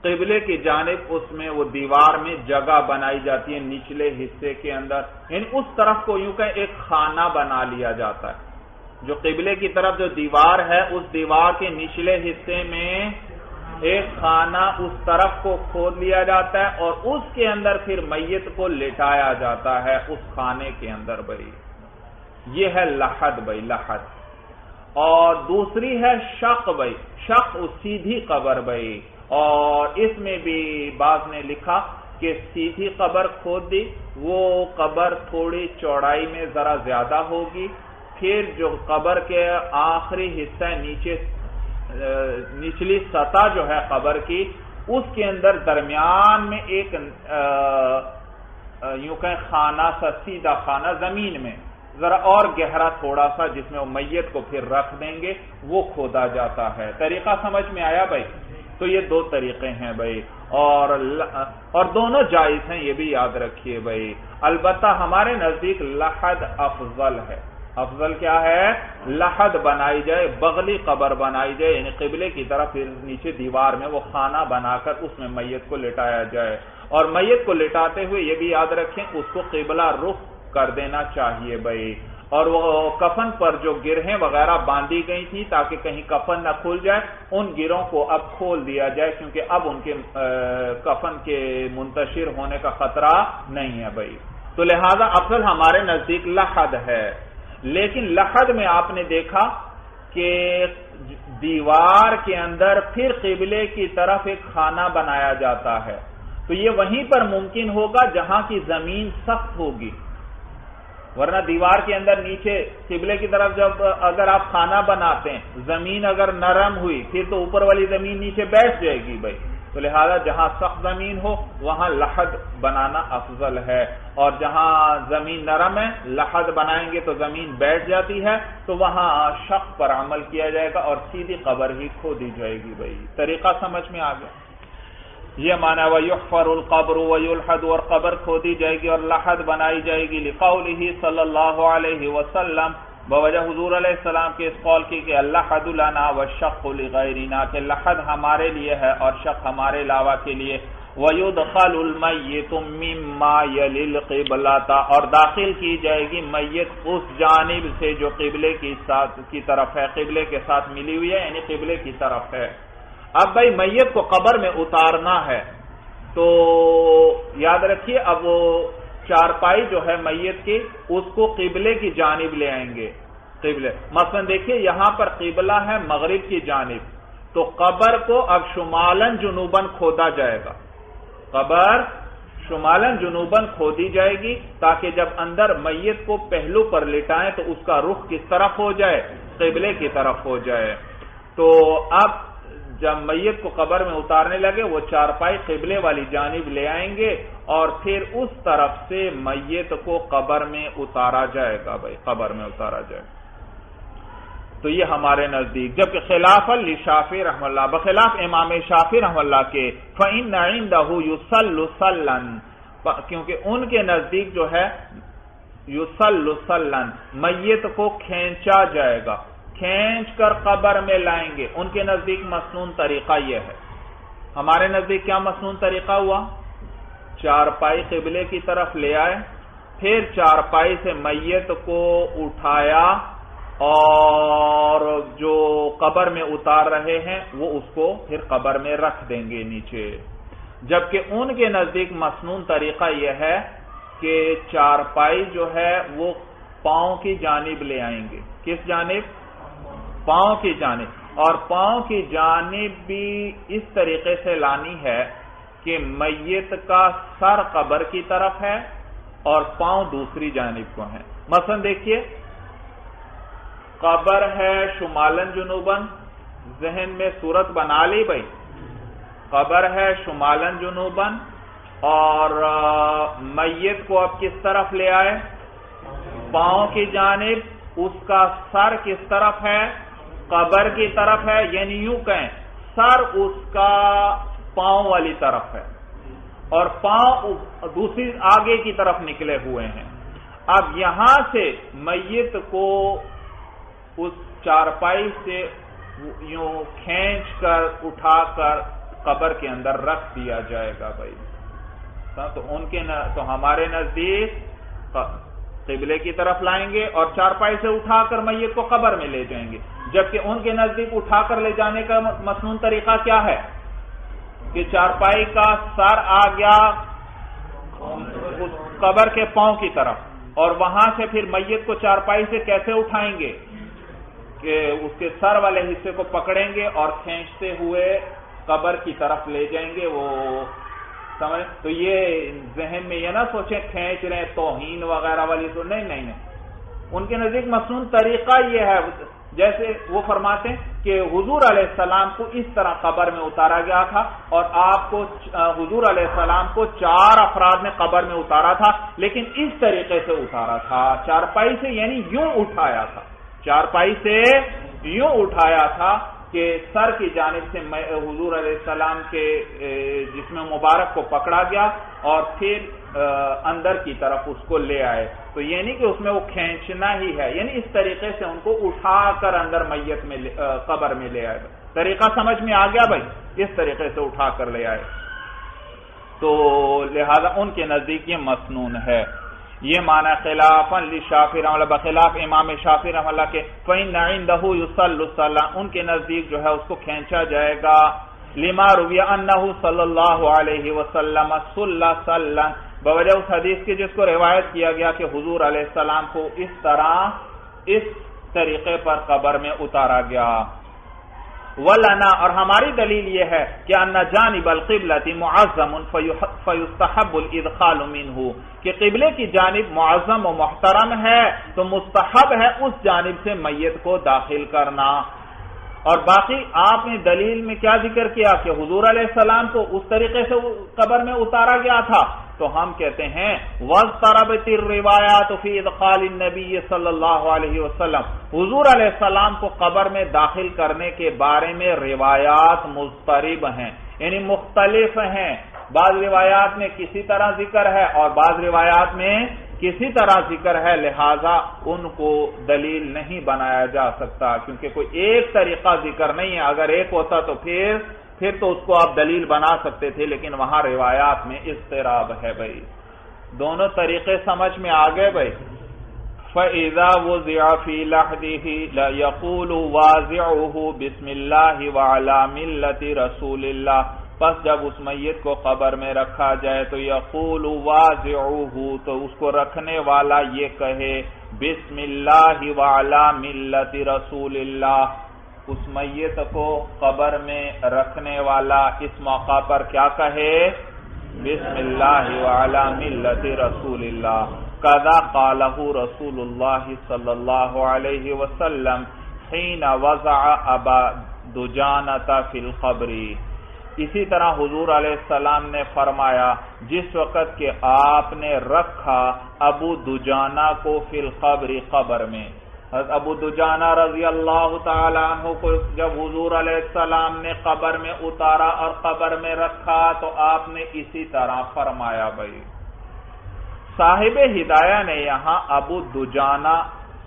قبلے کی جانب اس میں وہ دیوار میں جگہ بنائی جاتی ہے نچلے حصے کے اندر، یعنی اس طرف کو یوں کہ ایک خانہ بنا لیا جاتا ہے، جو قبلے کی طرف جو دیوار ہے اس دیوار کے نچلے حصے میں ایک خانہ اس طرف کو کھود لیا جاتا ہے اور اس کے اندر پھر میت کو لٹایا جاتا ہے اس خانے کے اندر بھائی، یہ ہے لحد بھائی لحد۔ اور دوسری ہے شق بھائی، شق سیدھی قبر بھائی، اور اس میں بھی بعض نے لکھا کہ سیدھی قبر کھود دی، وہ قبر تھوڑی چوڑائی میں ذرا زیادہ ہوگی، پھر جو قبر کے آخری حصہ نچلی سطح جو ہے قبر کی اس کے اندر درمیان میں ایک یوں کہ خانہ سا سیدھا خانہ زمین میں ذرا اور گہرا تھوڑا سا جس میں وہ میت کو پھر رکھ دیں گے وہ کھودا جاتا ہے۔ طریقہ سمجھ میں آیا بھائی؟ تو یہ دو طریقے ہیں بھائی، اور دونوں جائز ہیں یہ بھی یاد رکھیے بھائی، البتہ ہمارے نزدیک لحد افضل ہے۔ افضل کیا ہے؟ لحد بنائی جائے، بغلی قبر بنائی جائے، یعنی قبلے کی طرف پھر نیچے دیوار میں وہ خانہ بنا کر اس میں میت کو لٹایا جائے، اور میت کو لٹاتے ہوئے یہ بھی یاد رکھیں اس کو قبلہ رخ کر دینا چاہیے بھائی، اور وہ کفن پر جو گرہیں وغیرہ باندھی گئی تھی تاکہ کہیں کفن نہ کھل جائے، ان گروں کو اب کھول دیا جائے کیونکہ اب ان کے کفن کے منتشر ہونے کا خطرہ نہیں ہے بھائی، تو لہذا افضل ہمارے نزدیک لحد ہے۔ لیکن لحد میں آپ نے دیکھا کہ دیوار کے اندر پھر قبلے کی طرف ایک خانہ بنایا جاتا ہے، تو یہ وہیں پر ممکن ہوگا جہاں کی زمین سخت ہوگی، ورنہ دیوار کے اندر نیچے قبلے کی طرف جب اگر آپ خانہ بناتے ہیں زمین اگر نرم ہوئی پھر تو اوپر والی زمین نیچے بیٹھ جائے گی بھائی، تو لہذا جہاں سخت زمین ہو وہاں لحد بنانا افضل ہے، اور جہاں زمین نرم ہے لحد بنائیں گے تو زمین بیٹھ جاتی ہے تو وہاں شق پر عمل کیا جائے گا اور سیدھی قبر ہی کھودی جائے گی بھائی۔ طریقہ سمجھ میں آ گیا؟ یہ معنی وَيُحْفَرُ الْقَبْرُ وَيُلْحَدُ، اور قبر کھودی جائے گی اور لحد بنائی جائے گی، لِقَوْلِهِ صلی اللہ علیہ وسلم، بوجہ حضور علیہ السلام کے اس قول کی کہ اللحد لنا والشق لغیرنا، کہ لحد ہمارے لیے ہے اور شق ہمارے علاوہ کے لیے، وَيُدْخَلُ الْمَيِّتُ مِمَّا يَلِي الْقِبْلَةَ، اور داخل کی جائے گی میت اس جانب سے جو قبلے کی طرف ہے، قبلے کے ساتھ ملی ہوئی ہے، یعنی قبلے کی طرف ہے۔ اب بھائی میت کو قبر میں اتارنا ہے تو یاد رکھیے، اب وہ چارپائی جو ہے میت کی اس کو قبلے کی جانب لے آئیں گے۔ قبلے مثلا دیکھیے یہاں پر قبلہ ہے مغرب کی جانب، تو قبر کو اب شمالن جنوبن کھودا جائے گا، قبر شمالن جنوبن کھودی جائے گی تاکہ جب اندر میت کو پہلو پر لٹائیں تو اس کا رخ کس طرف ہو جائے، قبلے کی طرف ہو جائے۔ تو اب جب میت کو قبر میں اتارنے لگے وہ چارپائی قبلے والی جانب لے آئیں گے اور پھر اس طرف سے میت کو قبر میں اتارا جائے گا، بھائی قبر میں اتارا جائے گا۔ تو یہ ہمارے نزدیک، جبکہ خلاف لشافعی رحمہ اللہ، بخلاف امام شافعی رحمہ اللہ کے فإن عنده يصل صلا، کیونکہ ان کے نزدیک جو ہے یصل صلا میت کو کھینچا جائے گا، کھینچ کر قبر میں لائیں گے۔ ان کے نزدیک مسنون طریقہ یہ ہے۔ ہمارے نزدیک کیا مسنون طریقہ ہوا؟ چارپائی قبلے کی طرف لے آئے، پھر چارپائی سے میت کو اٹھایا اور جو قبر میں اتار رہے ہیں وہ اس کو پھر قبر میں رکھ دیں گے نیچے۔ جبکہ ان کے نزدیک مسنون طریقہ یہ ہے کہ چارپائی جو ہے وہ پاؤں کی جانب لے آئیں گے۔ کس جانب؟ پاؤں کی جانب، اور پاؤں کی جانب بھی اس طریقے سے لانی ہے کہ میت کا سر قبر کی طرف ہے اور پاؤں دوسری جانب کو ہیں۔ مثلا دیکھیے قبر ہے شمالن جنوبن، ذہن میں صورت بنا لی بھائی، قبر ہے شمالن جنوبن اور میت کو اب کس طرف لے آئے؟ پاؤں کی جانب، اس کا سر کس طرف ہے؟ قبر کی طرف ہے، یعنی یوں کہیں سر اس کا پاؤں والی طرف ہے اور پاؤں دوسری آگے کی طرف نکلے ہوئے ہیں۔ اب یہاں سے میت کو اس چارپائی سے یوں کھینچ کر اٹھا کر قبر کے اندر رکھ دیا جائے گا بھائی۔ تو ہمارے نزدیک قبلے کی طرف لائیں گے اور چارپائی سے اٹھا کر میت کو قبر میں لے جائیں گے، جبکہ ان کے نزدیک اٹھا کر لے جانے کا مسنون طریقہ کیا ہے کہ چارپائی کا سر آ گیا اس قبر کے پاؤں کی طرف اور وہاں سے پھر میت کو چارپائی سے کیسے اٹھائیں گے کہ اس کے سر والے حصے کو پکڑیں گے اور کھینچتے ہوئے قبر کی طرف لے جائیں گے۔ وہ سمجھ؟ تو یہ ذہن میں یہ نہ سوچیں کھینچ رہے ہیں توہین وغیرہ والی، تو نہیں، ان کے نزدیک مسنون طریقہ یہ ہے، جیسے وہ فرماتے ہیں کہ حضور علیہ السلام کو اس طرح قبر میں اتارا گیا تھا اور آپ کو حضور علیہ السلام کو 4 افراد نے قبر میں اتارا تھا، لیکن اس طریقے سے اتارا تھا، چارپائی سے، یعنی یوں اٹھایا تھا، چارپائی سے یوں اٹھایا تھا کہ سر کی جانب سے حضور علیہ السلام کے جسم مبارک کو پکڑا گیا اور پھر اندر کی طرف اس کو لے آئے۔ تو یہ نہیں کہ اس میں وہ کھینچنا ہی ہے، یعنی اس طریقے سے ان کو اٹھا کر اندر میت میں قبر میں لے آئے۔ طریقہ سمجھ میں آ گیا بھائی؟ اس طریقے سے اٹھا کر لے آئے، تو لہذا ان کے نزدیک یہ مسنون ہے۔ یہ معنی خلافاً لشافعی رحمہ اللہ، بخلاف امام شافعی رحمہ اللہ کے فإن عنده يصل صلا، ان کے نزدیک جو ہے اس کو کھینچا جائے گا، لما روی انہ صلی اللہ علیہ وسلم صلی صلا، بوجہ اس حدیث کی جس کو روایت کیا گیا کہ حضور علیہ السلام کو اس طریقے پر قبر میں اتارا گیا۔ ولنا، اور ہماری دلیل یہ ہے کہ ان جانب القبلۃ معظم فیستحب الادخال منه، کہ قبلے کی جانب معظم و محترم ہے تو مستحب ہے اس جانب سے میت کو داخل کرنا۔ اور باقی آپ نے دلیل میں کیا ذکر کیا کہ حضور علیہ السلام کو اس طریقے سے قبر میں اتارا گیا تھا، تو ہم کہتے ہیں وَاضْطَرَبَتِ الرِّوَایَاتُ فِي إِدْخَالِ النَّبِيِّ صلی اللہ علیہ وسلم، حضور علیہ السلام کو قبر میں داخل کرنے کے بارے میں روایات مضطرب ہیں، یعنی مختلف ہیں، بعض روایات میں کسی طرح ذکر ہے اور بعض روایات میں کسی طرح ذکر ہے، لہذا ان کو دلیل نہیں بنایا جا سکتا، کیونکہ کوئی ایک طریقہ ذکر نہیں ہے، اگر ایک ہوتا تو پھر پھر تو اس کو آپ دلیل بنا سکتے تھے، لیکن وہاں روایات میں اضطراب ہے بھائی. دونوں طریقے سمجھ میں آ گئے بھائی. فَإِذَا وُضِعَ فِي لَحْدِهِ يَقُولُ وَاضِعُهُ بِسْمِ اللَّهِ وَعَلَى مِلَّةِ رَسُولِ اللَّهِ. پس جب اس میت کو قبر میں رکھا جائے تو یقول واضعوہ، تو اس کو رکھنے والا یہ کہے بسم اللہ وعلی ملت رسول اللہ. اس میت کو قبر میں رکھنے والا اس موقع پر کیا کہے؟ بسم اللہ وعلی ملت رسول اللہ. کذا قالہ رسول اللہ صلی اللہ علیہ وسلم حین وضع ابا دجانۃ فی القبر. اسی طرح حضور علیہ السلام نے فرمایا جس وقت کہ آپ نے رکھا ابو دجانہ کو فی القبر، قبر میں. ابو دجانہ رضی اللہ تعالی عنہ کو جب حضور علیہ السلام نے قبر میں اتارا اور قبر میں رکھا تو آپ نے اسی طرح فرمایا بھائی. صاحب ہدایہ نے یہاں ابو دجانہ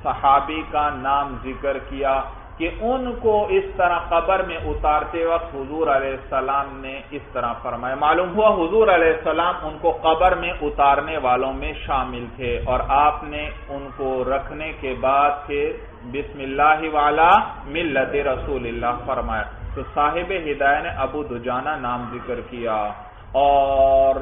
صحابی کا نام ذکر کیا کہ ان کو اس طرح قبر میں اتارتے وقت حضور علیہ السلام نے اس طرح فرمایا. معلوم ہوا حضور علیہ السلام ان کو قبر میں اتارنے والوں میں شامل تھے، اور آپ نے ان کو رکھنے کے بعد پھر بسم اللہ وعلی ملت رسول اللہ فرمایا. تو صاحب ہدایہ نے ابو دجانہ نام ذکر کیا، اور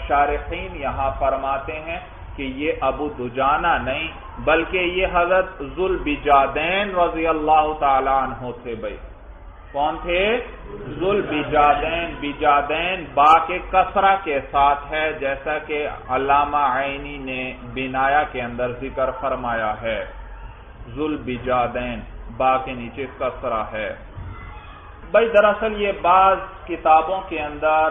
شارحین یہاں فرماتے ہیں کہ یہ ابو دجانہ نہیں بلکہ یہ حضرت ذوالبجادین رضی اللہ تعالی عنہ تھے بھائی. کون تھے؟ ذوالبجادین. بجادین با کے کسرہ کے ساتھ ہے، جیسا کہ علامہ عینی نے بنایا کے اندر ذکر فرمایا ہے. ذوالبجادین با کے نیچے کسرہ ہے بھائی. دراصل یہ بعض کتابوں کے اندر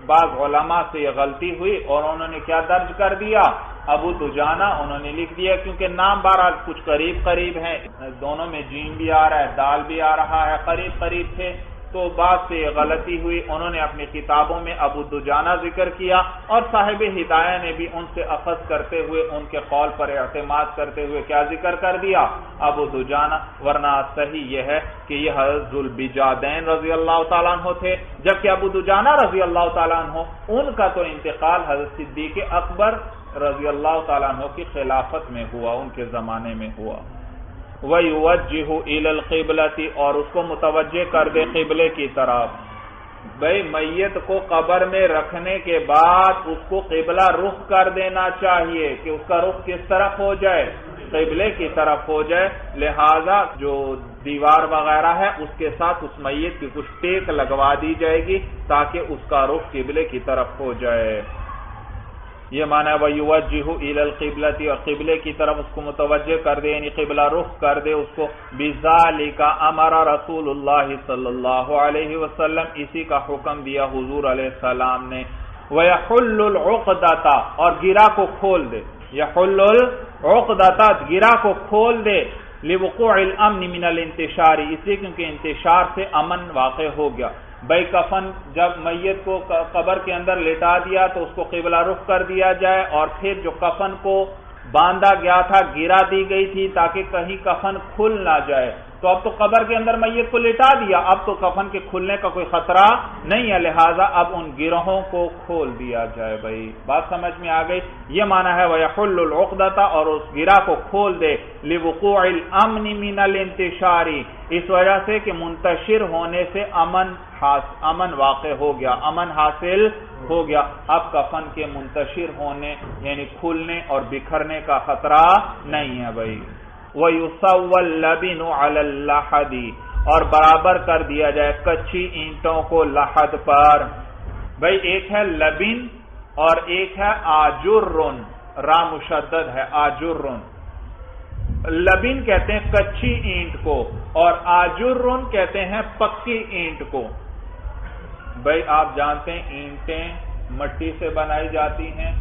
بعض علماء سے یہ غلطی ہوئی اور انہوں نے کیا درج کر دیا؟ ابو دجانہ انہوں نے لکھ دیا، کیونکہ نام بہرحال کچھ قریب قریب ہیں، دونوں میں جیم بھی آ رہا ہے، دال بھی آ رہا ہے، قریب قریب تھے، تو بعض سے یہ غلطی ہوئی. انہوں نے اپنی کتابوں میں ابو دجانہ ذکر کیا، اور صاحب ہدایہ نے بھی ان سے اخذ کرتے ہوئے ان کے قول پر اعتماد کرتے ہوئے کیا ذکر کر دیا؟ ابو دجانہ. ورنہ صحیح یہ ہے کہ یہ حضرت ذوالبجادین رضی اللہ تعالیٰ عنہ تھے، جبکہ ابو دجانہ رضی اللہ تعالیٰ عنہ ان کا تو انتقال حضرت صدیق اکبر رضی اللہ تعالیٰ عنہ کی خلافت میں ہوا، ان کے زمانے میں ہوا. وَيُوَجِّهُ إِلَى الْقِبْلَةِ، اور اس کو متوجہ کر دے قبلے کی طرف. بھئی میت کو قبر میں رکھنے کے بعد اس کو قبلہ رخ کر دینا چاہیے کہ اس کا رخ کس طرف ہو جائے؟ قبلے کی طرف ہو جائے. لہذا جو دیوار وغیرہ ہے اس کے ساتھ اس میت کی کچھ ٹیک لگوا دی جائے گی تاکہ اس کا رخ قبلے کی طرف ہو جائے. یہ معنی ہے وَيُوَجِّهُ إِلَى الْقِبْلَةِ، اور قبلے کی طرف اس کو متوجہ کر دے، یعنی قبلہ رخ کر دے اس کو. بِذَالِكَ أَمَرَ رسول اللہ صلی اللہ علیہ وسلم، اسی کا حکم دیا حضور علیہ السلام نے. وَيَحُلُّ الْعُقْدَةَ، اور گرہ کو کھول دے. يَحُلُّ الْعُقْدَةَ، گرہ کو کھول دے. لِوُقُوعِ الْأَمْنِ مِنَ الْانْتِشَارِ، اس لیے کیونکہ انتشار سے امن واقع ہو گیا. بھائی کفن جب میت کو قبر کے اندر لٹا دیا تو اس کو قبلہ رخ کر دیا جائے، اور پھر جو کفن کو باندھا گیا تھا گرا دی گئی تھی تاکہ کہیں کفن کھل نہ جائے. تو اب تو قبر کے اندر میت کو لٹا دیا، اب تو کفن کے کھلنے کا کوئی خطرہ نہیں ہے، لہٰذا اب ان گرہوں کو کھول دیا جائے. بھائی بات سمجھ میں آ گئی؟ یہ معنی ہے وَيَحُلُّ الْعُقْدَةَ، اور اس گرہ کو کھول دے. لِوُقُوعِ الْأَمْنِ مِنَ الْانْتِشَارِ، اس وجہ سے کہ منتشر ہونے سے امن واقع ہو گیا، امن حاصل ہو گیا. اب کفن کے منتشر ہونے یعنی کھلنے اور بکھرنے کا خطرہ نہیں ہے. بھائی وَيُسَوَّ اللَّبِنُ عَلَى اللَّحَدِ، اور برابر کر دیا جائے کچی اینٹوں کو لحد پر. بھائی ایک ہے لبن اور ایک ہے آجرن، را مشدد ہے آجرن. لبن کہتے ہیں کچی اینٹ کو اور آجرن کہتے ہیں پکی اینٹ کو. بھائی آپ جانتے ہیں اینٹیں مٹی سے بنائی جاتی ہیں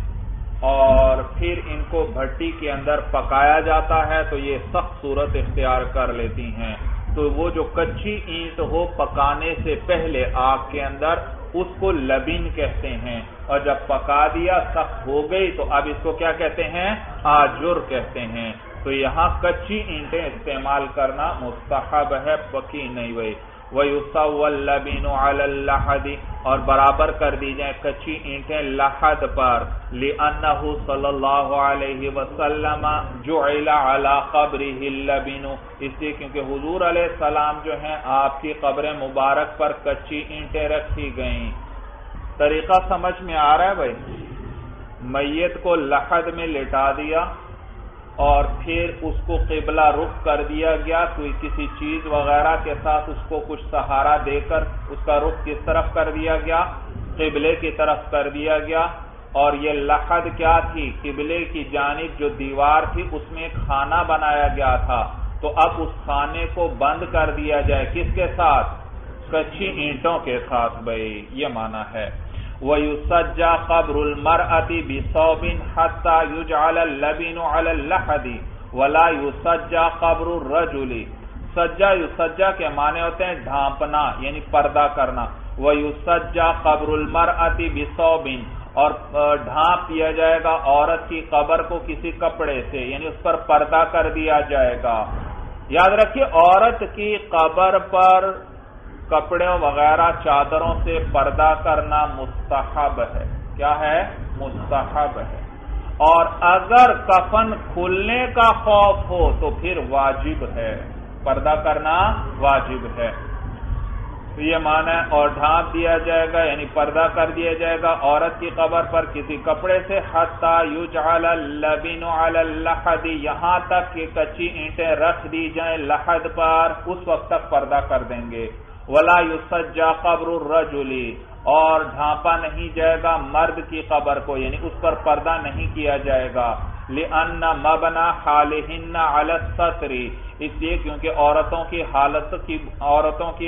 اور پھر ان کو بھٹی کے اندر پکایا جاتا ہے تو یہ سخت صورت اختیار کر لیتی ہیں. تو وہ جو کچی اینٹ ہو پکانے سے پہلے آگ کے اندر اس کو لبن کہتے ہیں، اور جب پکا دیا سخت ہو گئی تو اب اس کو کیا کہتے ہیں؟ آجر کہتے ہیں. تو یہاں کچی اینٹیں استعمال کرنا مستحب ہے، پکی نہیں ہوئی۔ وَيُسَوَّ اللَّبِنُ عَلَى اللَّحَدِ اور برابر کر دی جائیں کچی اینٹیں لحد پر، لِأَنَّهُ صلی اللہ علیہ وسلم جُعِلَ عَلَى قَبْرِهِ اللَّبِنُ، اس لیے کیونکہ حضور علیہ السلام جو ہیں آپ کی قبر مبارک پر کچی اینٹیں رکھی گئیں۔ طریقہ سمجھ میں آ رہا ہے بھائی؟ میت کو لحد میں لٹا دیا اور پھر اس کو قبلہ رخ کر دیا گیا، کوئی کسی چیز وغیرہ کے ساتھ اس کو کچھ سہارا دے کر اس کا رخ کس طرف کر دیا گیا؟ قبلے کی طرف کر دیا گیا۔ اور یہ لحد کیا تھی؟ قبلے کی جانب جو دیوار تھی اس میں ایک خانہ بنایا گیا تھا، تو اب اس خانے کو بند کر دیا جائے، کس کے ساتھ؟ کچی اینٹوں کے ساتھ بھائی، یہ معنی ہے۔ وَيُسَجَّى قَبْرُ الْمَرْأَةِ بِثَوْبٍ حَتَّى يُجْعَلَ اللَّبِنُ عَلَى اللَّحَدِ وَلَا يُسَجَّى قَبْرُ الرَّجُلِ۔ سجا یسجا کے معنی ہوتے ہیں ڈھانپنا، یعنی پردہ کرنا۔ وَيُسَجَّى قَبْرُ الْمَرْأَةِ بِثَوْبٍ اور ڈھانپ دیا جائے گا عورت کی قبر کو کسی کپڑے سے، یعنی اس پر پردہ کر دیا جائے گا۔ یاد رکھیے عورت کی قبر پر کپڑے وغیرہ چادروں سے پردہ کرنا مستحب ہے۔ کیا ہے؟ مستحب ہے۔ اور اگر کفن کھلنے کا خوف ہو تو پھر واجب ہے، پردہ کرنا واجب ہے۔ تو یہ معنی ہے، اور ڈھانپ دیا جائے گا یعنی پردہ کر دیا جائے گا عورت کی قبر پر کسی کپڑے سے، حتی یجعل اللبن علی اللحد، یہاں تک کہ کچی اینٹیں رکھ دی جائیں لحد پر، اس وقت تک پردہ کر دیں گے۔ وَلَا يُسَجَّى قَبْرُ الرَّجُلِ اور ڈھانپا نہیں جائے گا مرد کی قبر کو، یعنی اس پر پردہ نہیں کیا جائے گا۔ لِأَنَّ مَبْنَى حَالِهِنَّ عَلَى السَّتْرِ، اس لیے کیونکہ عورتوں کی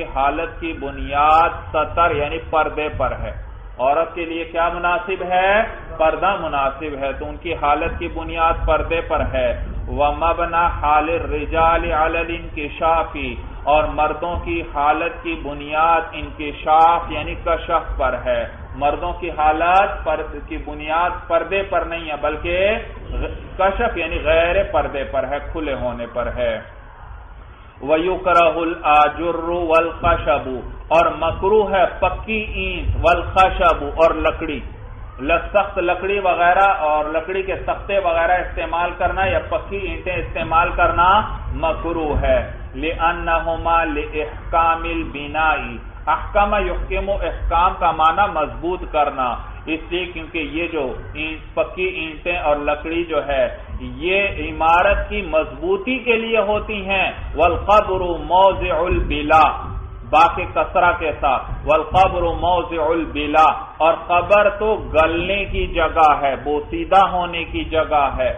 حالت کی بنیاد سطر یعنی پردے پر ہے۔ عورت کے لیے کیا مناسب ہے؟ پردہ مناسب ہے، تو ان کی حالت کی بنیاد پردے پر ہے۔ وَمَبْنَى حَالِ الرِّجَالِ عَلَى الْانْكِشَافِ اور مردوں کی حالت کی بنیاد انکشاف یعنی کشف پر ہے۔ مردوں کی حالت کی بنیاد پردے پر نہیں ہے بلکہ کشف یعنی غیر پردے پر ہے، کھلے ہونے پر ہے۔ وَيُكْرَهُ الْآجُرُّ وَالْخَشَبُ اور مکروہ ہے پکی اینٹ، والخشب اور لکڑی، سخت لکڑی وغیرہ اور لکڑی کے تختے وغیرہ استعمال کرنا یا پکی اینٹیں استعمال کرنا مکروہ ہے۔ لِأَنَّهُمَا لِإِحْكَامِ الْبِنَاءِ، احکام یحکم احکام کا معنی مضبوط کرنا، اس لیے کیونکہ یہ جو پکی اینٹیں اور لکڑی جو ہے یہ عمارت کی مضبوطی کے لیے ہوتی ہیں۔ وَالْقَبْرُ مَوْضِعُ الْبِلَا، باقی کسرہ کے ساتھ، وَالْقَبْرُ مَوْضِعُ الْبِلَا اور قبر تو گلنے کی جگہ ہے، بوسیدہ ہونے کی جگہ ہے،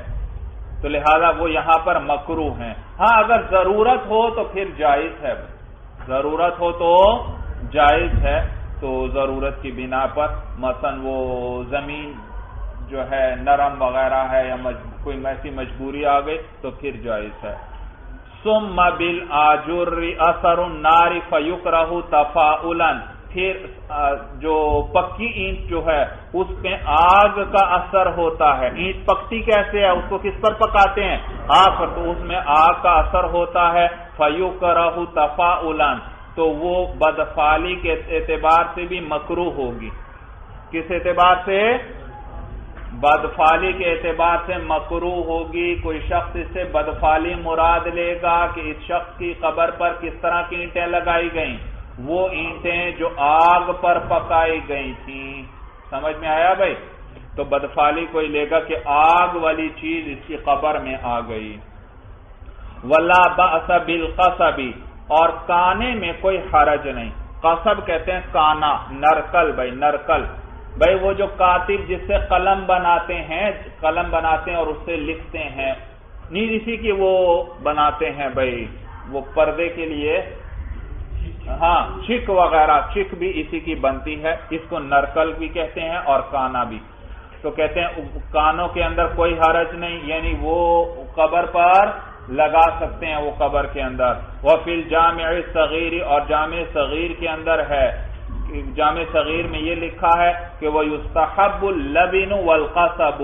تو لہذا وہ یہاں پر مکروہ ہیں۔ ہاں اگر ضرورت ہو تو پھر جائز ہے، ضرورت ہو تو جائز ہے، تو ضرورت کی بنا پر مثلا وہ زمین جو ہے نرم وغیرہ ہے یا کوئی ایسی مجبوری آ گئی تو پھر جائز ہے۔ ثم بالآجر اثر النار فیکرہ تفاؤلا، پھر جو پکی اینٹ جو ہے اس پہ آگ کا اثر ہوتا ہے۔ اینٹ پکتی کیسے ہے؟ اس کو کس پر پکاتے ہیں؟ آگ پر، تو اس میں آگ کا اثر ہوتا ہے۔ فیکرہ تفاؤلا، تو وہ بدفعلی کے اعتبار سے بھی مکروہ ہوگی۔ کس اعتبار سے؟ بدفعلی کے اعتبار سے مکروہ ہوگی۔ کوئی شخص اس سے بدفعلی مراد لے گا کہ اس شخص کی قبر پر کس طرح کی اینٹیں لگائی گئیں؟ وہ اینٹیں جو آگ پر پکائی گئی تھیں۔ سمجھ میں آیا بھائی؟ تو بدفعلی کوئی لے گا کہ آگ والی چیز اس کی قبر میں آ گئی۔ وَلَا بَأْسَ بِالْقَصَبِ اور کانے میں کوئی حرج نہیں۔ قصب کہتے ہیں کانا، نرکل بھائی، نرکل بھائی وہ جو کاتب جس سے قلم بناتے ہیں اور اس سے لکھتے ہیں، نہیں اسی کی وہ بناتے ہیں بھائی وہ پردے کے لیے، ہاں چک وغیرہ، چک بھی اسی کی بنتی ہے، اس کو نرکل بھی کہتے ہیں اور کانا بھی۔ تو کہتے ہیں کانوں کے اندر کوئی حرج نہیں، یعنی وہ قبر پر لگا سکتے ہیں، وہ قبر کے اندر۔ وفی الجامع الصغیر اور جامع صغیر کے اندر ہے، جامع صغیر میں یہ لکھا ہے کہ وہ یستحب اللبن والقصب،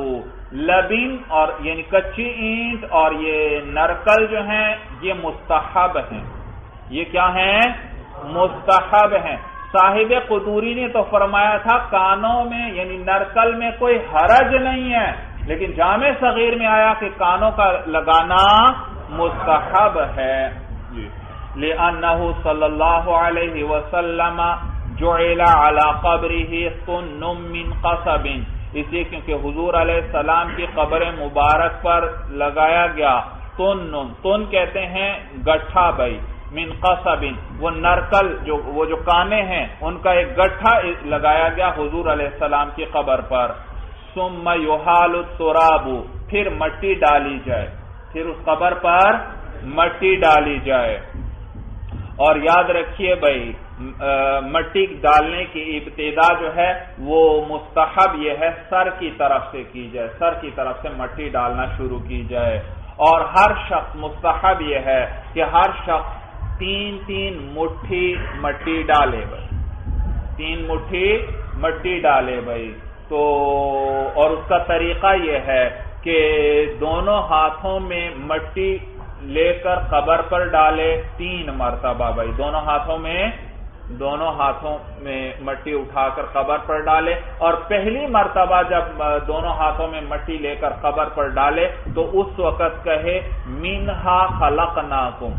لبن اور یعنی کچی اینٹ اور یہ نرکل جو ہیں یہ مستحب ہیں. یہ کیا ہیں؟ مستحب ہیں. صاحب قدوری نے تو فرمایا تھا کانوں میں یعنی نرکل میں کوئی حرج نہیں ہے، لیکن جامع صغیر میں آیا کہ کانوں کا لگانا مستحب ہے. لأنه صلی اللہ علیہ وسلم جعل على قبره طن من قصب، اس لیے کیونکہ حضور علیہ السلام کی قبر مبارک پر لگایا گیا تن کہتے ہیں گٹھا بھائی، من قصب وہ نرکل وہ جو کانے ہیں ان کا ایک گٹھا لگایا گیا حضور علیہ السلام کی قبر پر. ثم يحال التراب، پھر مٹی ڈالی جائے، پھر اس قبر پر مٹی ڈالی جائے. اور یاد رکھیے بھائی مٹی ڈالنے کی ابتدا جو ہے وہ مستحب یہ ہے سر کی طرف سے کی جائے، سر کی طرف سے مٹی ڈالنا شروع کی جائے. اور ہر شخص مستحب یہ ہے کہ ہر شخص 3 مٹھی مٹی ڈالے بھائی، 3 مٹھی مٹی ڈالے بھائی. تو اور اس کا طریقہ یہ ہے کہ دونوں ہاتھوں میں مٹی لے کر قبر پر ڈالے 3 مرتبہ بھائی، دونوں ہاتھوں میں مٹی اٹھا کر قبر پر ڈالے. اور پہلی مرتبہ جب دونوں ہاتھوں میں مٹی لے کر قبر پر ڈالے تو اس وقت کہے منہا خلقناکم،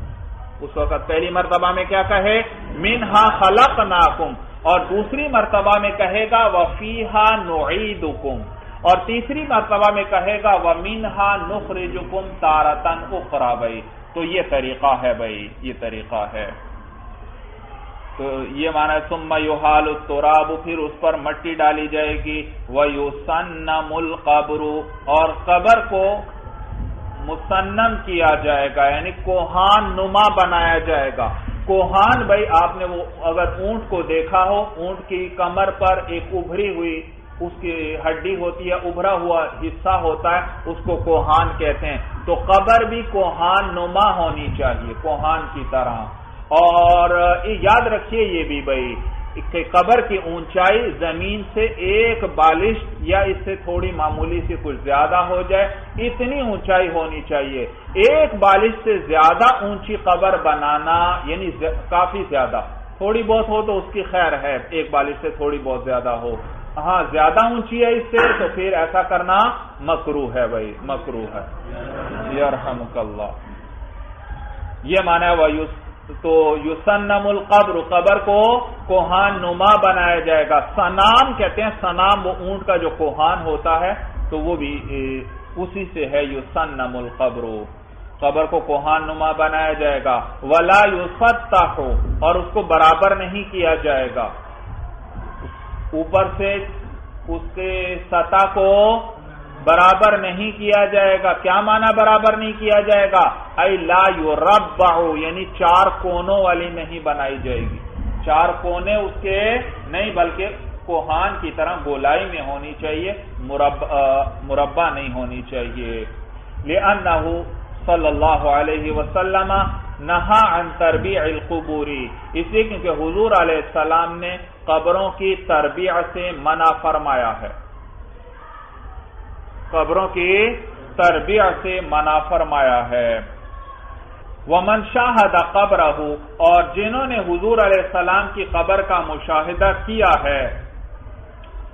اس وقت پہلی مرتبہ میں کیا کہے؟ منہا خلقناکم. اور دوسری مرتبہ میں کہے گا وفیہا نعیدکم، اور تیسری مرتبہ میں کہے گا ومنہا نخرجکم تارتن اخری بھائی. تو یہ طریقہ ہے بھائی، یہ طریقہ ہے. تو یہ معنی ثم یحال التراب، پھر اس پر مٹی ڈالی جائے گی. ویسنم القبر، اور قبر کو مسنم کیا جائے گا یعنی کوہان نما بنایا جائے گا. کوہان بھائی آپ نے وہ اگر اونٹ کو دیکھا ہو، اونٹ کی کمر پر ایک ابھری ہوئی اس کی ہڈی ہوتی ہے، ابھرا ہوا حصہ ہوتا ہے، اس کو کوہان کہتے ہیں. تو قبر بھی کوہان نما ہونی چاہیے، کوہان کی طرح. اور یاد رکھیے یہ بھی بھائی کہ قبر کی اونچائی زمین سے 1 بالش یا اس سے تھوڑی معمولی سے کچھ زیادہ ہو جائے، اتنی اونچائی ہونی چاہیے. 1 بالش سے زیادہ اونچی قبر بنانا یعنی کافی زیادہ، تھوڑی بہت ہو تو اس کی خیر ہے، 1 بالش سے تھوڑی بہت زیادہ ہو. ہاں زیادہ اونچی ہے اس سے تو پھر ایسا کرنا مکروہ ہے بھائی، مکروہ ہے. یرحمک اللہ. یہ معنی ہے تو یسنم القبر، قبر کو کوہان نما بنایا جائے گا. سنام کہتے ہیں، سنام وہ اونٹ کا جو کوہان ہوتا ہے تو وہ بھی اسی سے ہے یسنم القبر. قبر کو کوہان نما بنایا جائے گا. ولا یفتح، اور اس کو برابر نہیں کیا جائے گا، اوپر سے اس کے سطح کو برابر نہیں کیا جائے گا. کیا معنی برابر نہیں کیا جائے گا؟ ای لا یربع، یعنی 4 کونوں والی نہیں بنائی جائے گی، 4 کونے اس کے نہیں بلکہ کوہان کی طرح گولائی میں ہونی چاہیے، مربع نہیں ہونی چاہیے. لأنہ صلی اللہ علیہ وسلم نہا عن تربیع القبور، اس لیے کیونکہ حضور علیہ السلام نے قبروں کی تربیع سے منع فرمایا ہے، قبروں کی تربیع سے منع فرمایا ہے. ومن شاہد قبرہ، اور جنہوں نے حضور علیہ السلام کی قبر کا مشاہدہ کیا ہے،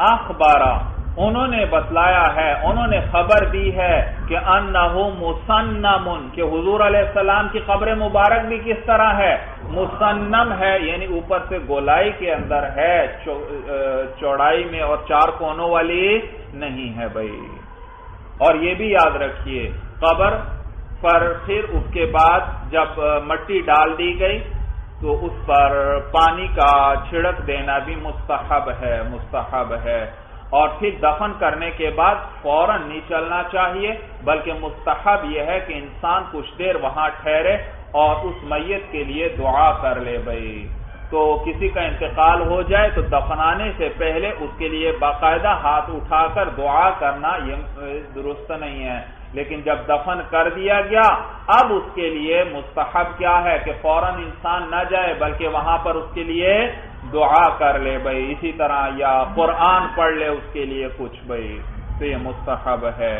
اخبارہ، انہوں نے بتلایا ہے، انہوں نے خبر دی ہے کہ انہ مسنم، کہ حضور علیہ السلام کی قبر مبارک بھی کس طرح ہے؟ مسنم ہے، یعنی اوپر سے گولائی کے اندر ہے، چوڑائی میں، اور 4 کونوں والی نہیں ہے بھائی. اور یہ بھی یاد رکھیے قبر پر پھر اس کے بعد جب مٹی ڈال دی گئی تو اس پر پانی کا چھڑک دینا بھی مستحب ہے، مستحب ہے. اور پھر دفن کرنے کے بعد فوراً نہیں چلنا چاہیے، بلکہ مستحب یہ ہے کہ انسان کچھ دیر وہاں ٹھہرے اور اس میت کے لیے دعا کر لے بھائی. تو کسی کا انتقال ہو جائے تو دفنانے سے پہلے اس کے لیے باقاعدہ ہاتھ اٹھا کر دعا کرنا یہ درست نہیں ہے. لیکن جب دفن کر دیا گیا اب اس کے لیے مستحب کیا ہے کہ فوراً انسان نہ جائے بلکہ وہاں پر اس کے لیے دعا کر لے بھائی. اسی طرح یا قرآن پڑھ لے اس کے لیے کچھ بھائی. تو یہ مستحب ہے۔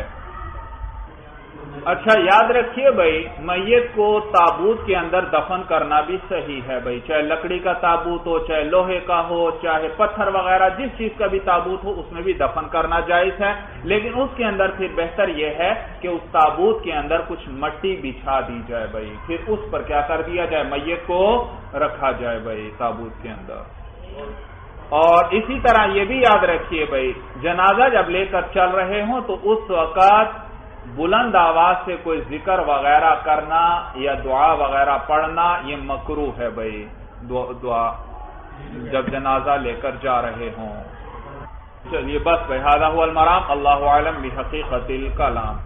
اچھا یاد رکھیے بھائی، میت کو تابوت کے اندر دفن کرنا بھی صحیح ہے بھائی، چاہے لکڑی کا تابوت ہو، چاہے لوہے کا ہو، چاہے پتھر وغیرہ جس چیز کا بھی تابوت ہو اس میں بھی دفن کرنا جائز ہے، لیکن اس کے اندر پھر بہتر یہ ہے کہ اس تابوت کے اندر کچھ مٹی بچھا دی جائے بھائی، پھر اس پر کیا کر دیا جائے، میت کو رکھا جائے بھائی تابوت کے اندر۔ اور اسی طرح یہ بھی یاد رکھیے بھائی، جنازہ جب لے کر چل رہے ہوں تو اس وقت بلند آواز سے کوئی ذکر وغیرہ کرنا یا دعا وغیرہ پڑھنا یہ مکروہ ہے بھائی، دعا جب جنازہ لے کر جا رہے ہوں۔ چلیے بس بھائی، ھذا ھو المرام، اللہ اعلم بحقیقت الکلام۔